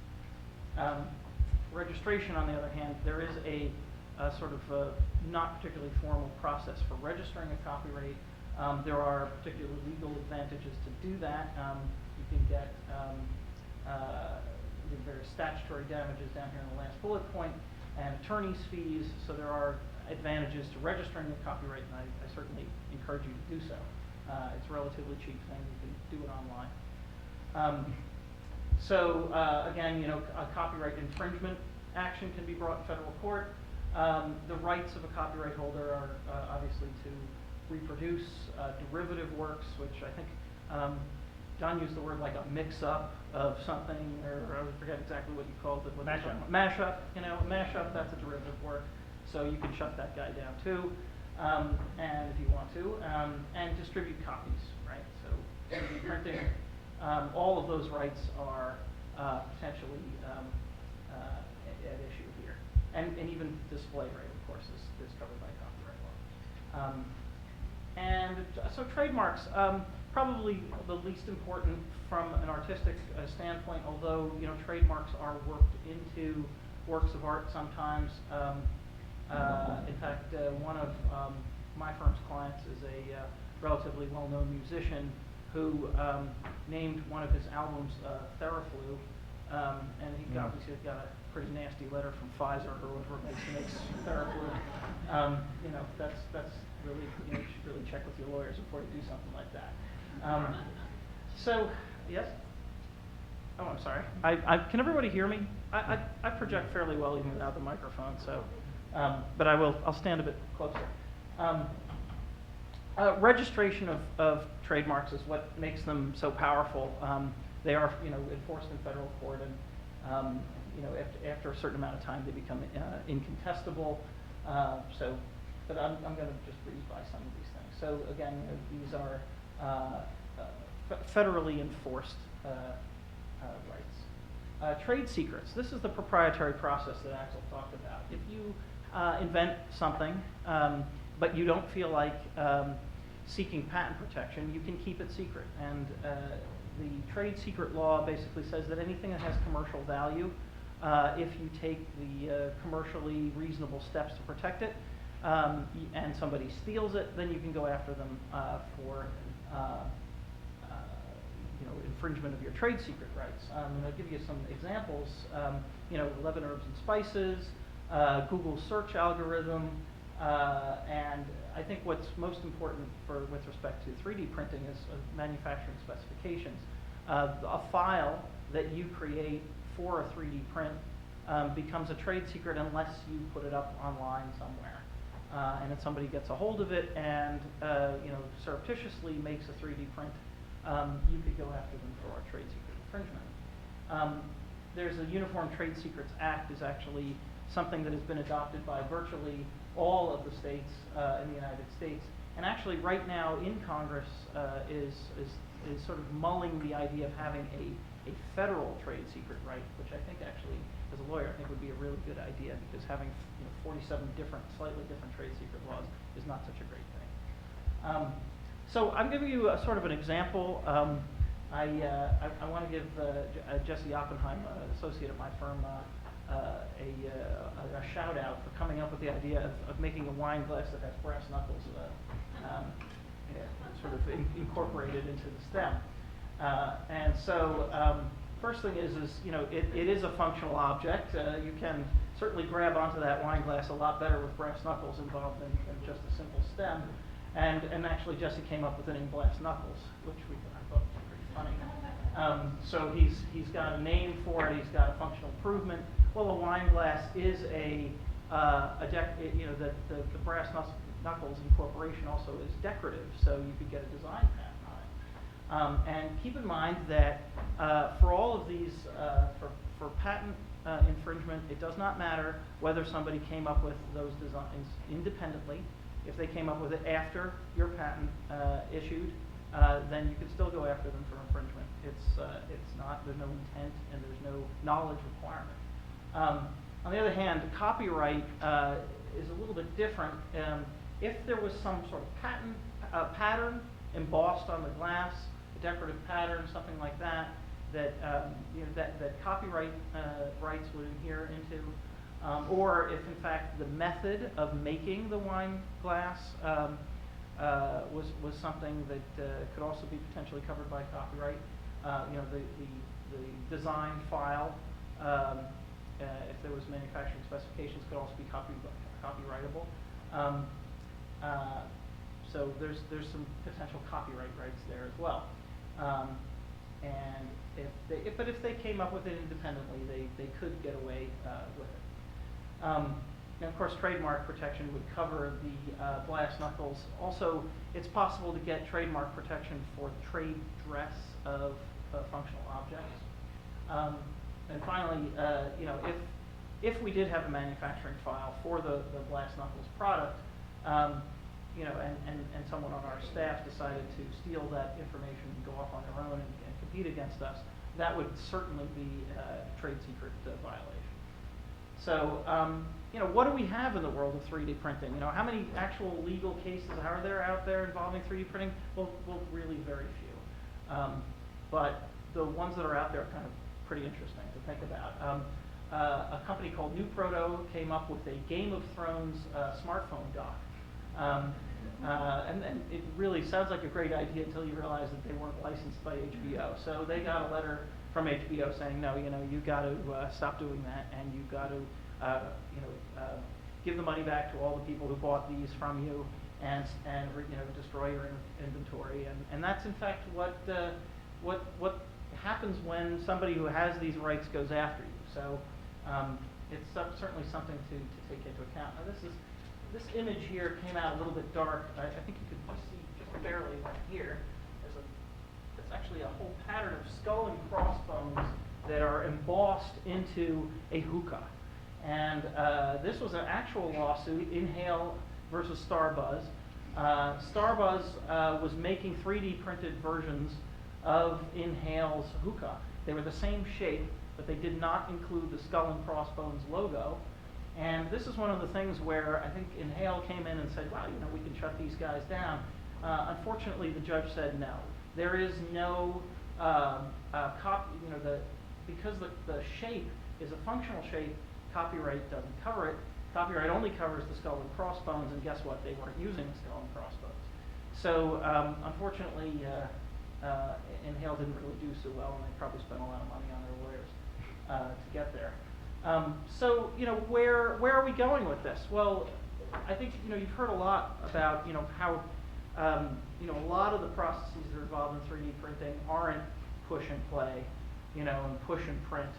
Registration, on the other hand, there is a sort of not particularly formal process for registering a copyright. There are particular legal advantages to do that. You can get various statutory damages down here in the last bullet point, and attorney's fees. So there are advantages to registering a copyright, and I certainly encourage you to do so. It's a relatively cheap thing. You can do it online. Again, a copyright infringement action can be brought in federal court. The rights of a copyright holder are obviously to reproduce derivative works, which I think John used the word like a mix-up of something, or I forget exactly what you called it. Mashup. Mashup, mashup, that's a derivative work. So you can shut that guy down too, and if you want to, and distribute copies, right? So 3D printing, all of those rights are potentially at issue here. And even display right, of course, is covered by copyright law. So trademarks, probably the least important from an artistic standpoint, although trademarks are worked into works of art sometimes. In fact, one of my firm's clients is a relatively well-known musician who named one of his albums Theraflu, and he obviously got a pretty nasty letter from Pfizer or whoever makes Theraflu. You know, that's really, you know, you should really check with your lawyers before you do something like that. So, yes? Oh, I'm sorry. Can everybody hear me? I project fairly well even without the microphone, so, but I'll stand a bit closer. Registration of trademarks is what makes them so powerful. They are, you know, enforced in federal court, and you know, after a certain amount of time, they become incontestable. But I'm going to just breeze by some of these things. So again, you know, these are federally enforced rights. Trade secrets. This is the proprietary process that Axel talked about. If you invent something, but you don't feel like seeking patent protection, you can keep it secret. And the trade secret law basically says that anything that has commercial value, if you take the commercially reasonable steps to protect it, and somebody steals it, then you can go after them for you know, infringement of your trade secret rights. And I'll give you some examples. You know, 11 herbs and spices, Google search algorithm, and I think what's most important with respect to 3D printing is manufacturing specifications. A file that you create for a 3D print becomes a trade secret unless you put it up online somewhere. And if somebody gets a hold of it and you know, surreptitiously makes a 3D print, you could go after them for a trade secret infringement. There's a Uniform Trade Secrets Act is actually something that has been adopted by virtually all of the states in the United States. And actually right now in Congress is sort of mulling the idea of having a federal trade secret right, which I think actually, as a lawyer, I think would be a really good idea, because having, you know, 47 slightly different trade secret laws is not such a great thing. So I'm giving you a sort of an example. I want to give Jesse Oppenheim, associate at my firm, a shout out for coming up with the idea of making a wine glass that has brass knuckles sort of incorporated into the stem. And so first thing is you know, it is a functional object. You can certainly grab onto that wine glass a lot better with brass knuckles involved than just a simple stem. And actually Jesse came up with the name Brass Knuckles, which I thought was pretty funny. So he's got a name for it. He's got a functional improvement. Well, a wine glass is you know, the brass knuckles incorporation also is decorative, so you could get a design patent on it. And keep in mind that for all of these, for patent infringement, it does not matter whether somebody came up with those designs independently. If they came up with it after your patent issued, then you could still go after them for infringement. There's no intent and there's no knowledge requirement. On the other hand, copyright is a little bit different. If there was some sort of pattern embossed on the glass, a decorative pattern, something like that, that you know, that copyright rights would adhere into, or if in fact the method of making the wine glass was something that could also be potentially covered by copyright. You know, the design file, if there was manufacturing specifications, could also be copyrightable. So there's some potential copyright rights there as well. And if they came up with it independently, they could get away with it. And of course, trademark protection would cover the brass knuckles. Also, it's possible to get trademark protection for the trade dress of functional objects. And finally, you know, if we did have a manufacturing file for the brass knuckles product, you know, and someone on our staff decided to steal that information and go off on their own and compete against us, that would certainly be a trade secret violation. So, you know, what do we have in the world of 3D printing? You know, how many actual legal cases are there out there involving 3D printing? Well, really very few. But the ones that are out there are kind of pretty interesting to think about. A company called New Proto came up with a Game of Thrones smartphone dock. And then it really sounds like a great idea until you realize that they weren't licensed by HBO. So they got a letter from HBO saying, no, you got to stop doing that, and you got to, give the money back to all the people who bought these from you, and destroy your inventory. And that's in fact what happens when somebody who has these rights goes after you. So it's certainly something to take into account. Now this image here came out a little bit dark. I think you could see just barely right here. It's actually a whole pattern of skull and crossbones that are embossed into a hookah. And this was an actual lawsuit, Inhale versus Starbuzz. Starbuzz was making 3D printed versions of Inhale's hookah. They were the same shape, but they did not include the skull and crossbones logo. And this is one of the things where I think Inhale came in and said, well, we can shut these guys down. Unfortunately, the judge said no. There is no because the shape is a functional shape, copyright doesn't cover it. Copyright only covers the skull and crossbones, and guess what? They weren't using skull and crossbones. So unfortunately, Inhale didn't really do so well, and they probably spent a lot of money on their lawyers to get there. So where are we going with this? Well, I think you've heard a lot about how a lot of the processes that are involved in 3D printing aren't push and play, and push and print.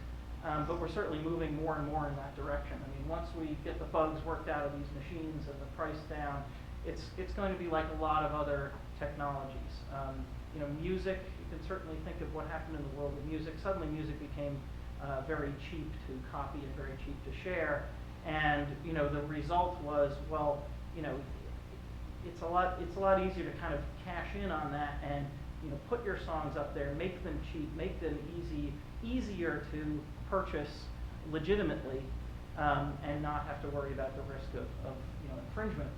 But we're certainly moving more and more in that direction. I mean, once we get the bugs worked out of these machines and the price down, it's going to be like a lot of other technologies. Music, you can certainly think of what happened in the world of music. Suddenly music became very cheap to copy and very cheap to share. And the result was, well, it's a lot easier to kind of cash in on that and put your songs up there, make them cheap, make them easier to purchase legitimately, and not have to worry about the risk of infringement.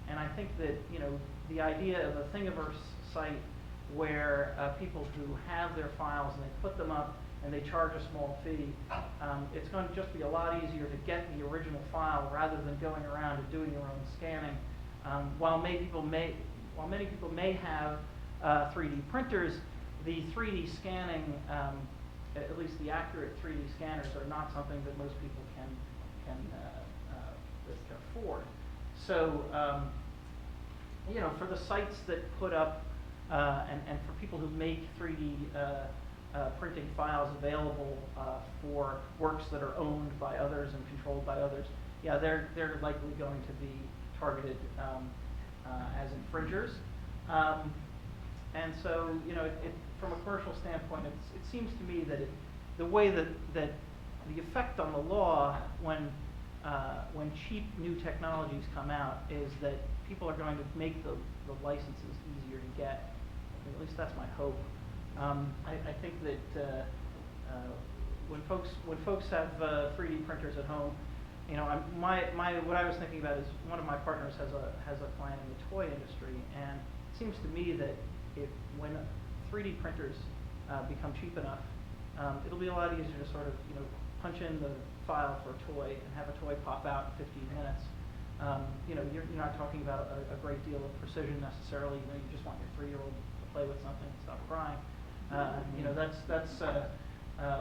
And I think that the idea of a Thingiverse site where people who have their files and they put them up and they charge a small fee, it's going to just be a lot easier to get the original file rather than going around and doing your own scanning. While many people may have 3D printers, the 3D scanning, at least the accurate 3D scanners, are not something that most people can afford. So for the sites that put up and for people who make 3D printing files available for works that are owned by others and controlled by others, yeah, they're likely going to be targeted as infringers. And so, from a commercial standpoint, it seems to me that the way that the effect on the law when cheap new technologies come out is that people are going to make the licenses easier to get. At least that's my hope. I think that when folks have 3D printers at home, what I was thinking about is one of my partners has a client in the toy industry, and it seems to me that when 3D printers become cheap enough, it'll be a lot easier to sort of punch in the file for a toy and have a toy pop out in 15 minutes. You're not talking about a great deal of precision necessarily. You just want your 3-year-old to play with something and stop crying. That's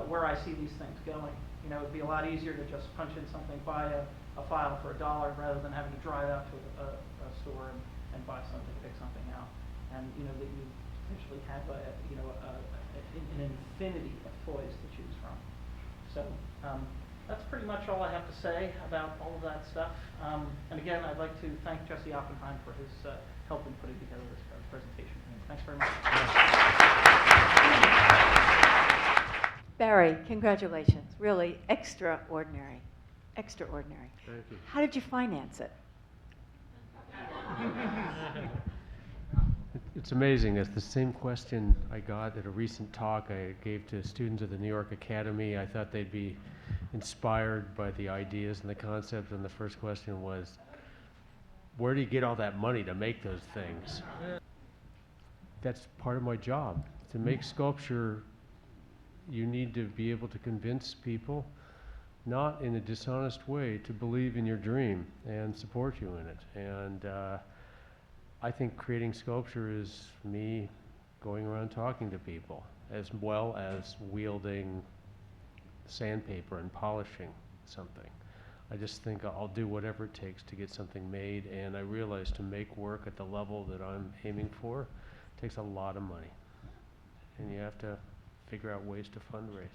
where I see these things going. It'd be a lot easier to just punch in something, buy a file for $1 rather than having to drive out to a store and buy something, pick something out, and that you potentially have an infinity of toys to choose from. So that's pretty much all I have to say about all of that stuff. And again, I'd like to thank Jesse Oppenheim for his help in putting together this presentation. Thanks very much. Barry, congratulations. Really extraordinary. Extraordinary. Thank you. How did you finance it? It's amazing. It's the same question I got at a recent talk I gave to students of the New York Academy. I thought they'd be inspired by the ideas and the concepts, and the first question was, where do you get all that money to make those things? That's part of my job. To make sculpture, you need to be able to convince people, not in a dishonest way, to believe in your dream and support you in it. And I think creating sculpture is me going around talking to people, as well as wielding sandpaper and polishing something. I just think I'll do whatever it takes to get something made, and I realize to make work at the level that I'm aiming for takes a lot of money, and you have to figure out ways to fundraise.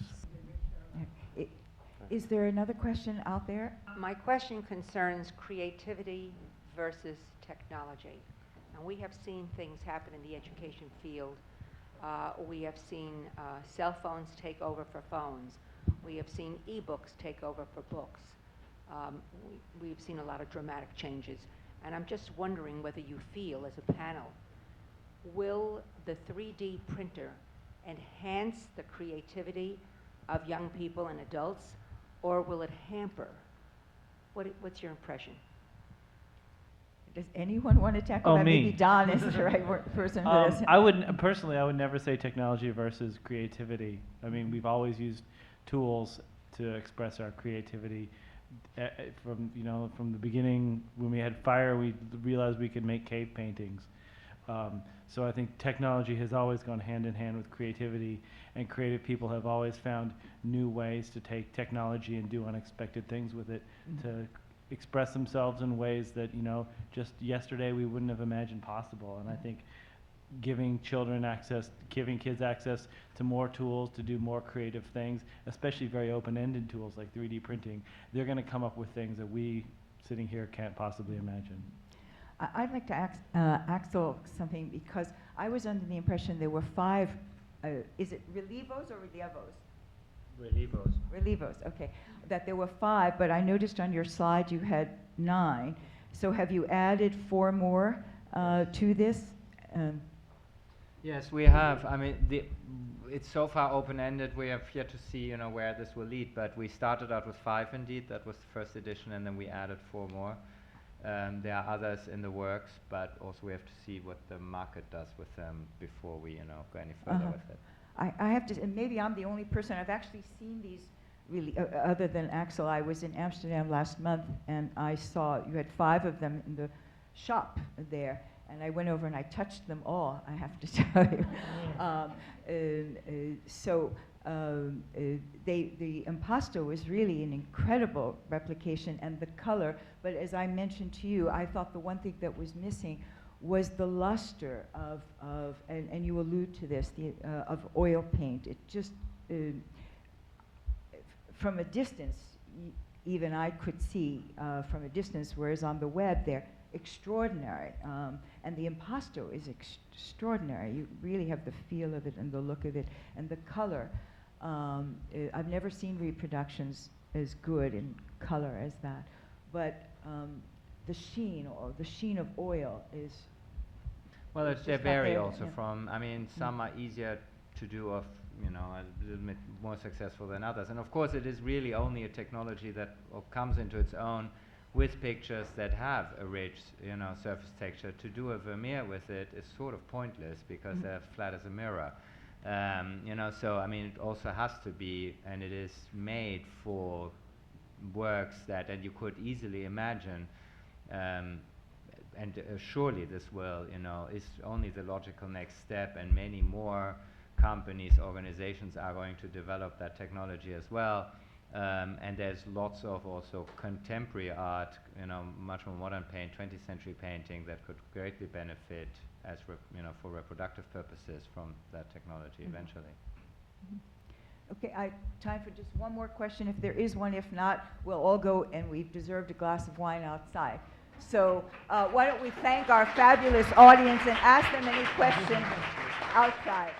Is there another question out there? My question concerns creativity versus technology. And we have seen things happen in the education field. We have seen cell phones take over for phones. We have seen e-books take over for books. We've seen a lot of dramatic changes. And I'm just wondering whether you feel, as a panel, will the 3D printer enhance the creativity of young people and adults, or will it hamper? What's your impression? Does anyone want to tackle that? Me. Maybe Don is the right person for this. I would never say technology versus creativity. I mean, we've always used tools to express our creativity. From the beginning, when we had fire, we realized we could make cave paintings. So I think technology has always gone hand in hand with creativity, and creative people have always found new ways to take technology and do unexpected things with it, to express themselves in ways that, just yesterday we wouldn't have imagined possible. And I think giving kids access to more tools to do more creative things, especially very open-ended tools like 3D printing, they're going to come up with things that we sitting here can't possibly imagine. I'd like to ask Axel something, because I was under the impression there were 5, is it relievos or relievos? Relievos. Relievos, okay. That there were 5, but I noticed on your slide you had 9. So have you added 4 more to this? Yes, we have. I mean, it's so far open-ended. We have yet to see, where this will lead. But we started out with 5 indeed. That was the first edition, and then we added 4 more. There are others in the works, but also we have to see what the market does with them before we, go any further with it. I have to, and maybe I'm the only person, I've actually seen these really, other than Axel. I was in Amsterdam last month, and I saw you had 5 of them in the shop there. And I went over and I touched them all, I have to tell you. The Impasto was really an incredible replication, and the color, but as I mentioned to you, I thought the one thing that was missing was the luster of and you allude to this, of oil paint. It just, from a distance, even I could see from a distance, whereas on the web they're extraordinary. And the Impasto is extraordinary. You really have the feel of it and the look of it and the color. I've never seen reproductions as good in color as that. But the sheen of oil is... Well, it's they just not vary there, also yeah. from, some are easier to do a little bit more successful than others. And of course, it is really only a technology that comes into its own with pictures that have a rich, surface texture. To do a Vermeer with it is sort of pointless because they're flat as a mirror. So I mean, it also has to be, and it is made for works that, and you could easily imagine, and surely this will, is only the logical next step, and many more companies, organizations are going to develop that technology as well. And there's lots of also contemporary art, much more modern 20th century painting that could greatly benefit as for reproductive purposes from that technology eventually. Okay, time for just one more question, if there is one. If not, we'll all go, and we've deserved a glass of wine outside. So why don't we thank our fabulous audience and ask them any questions outside.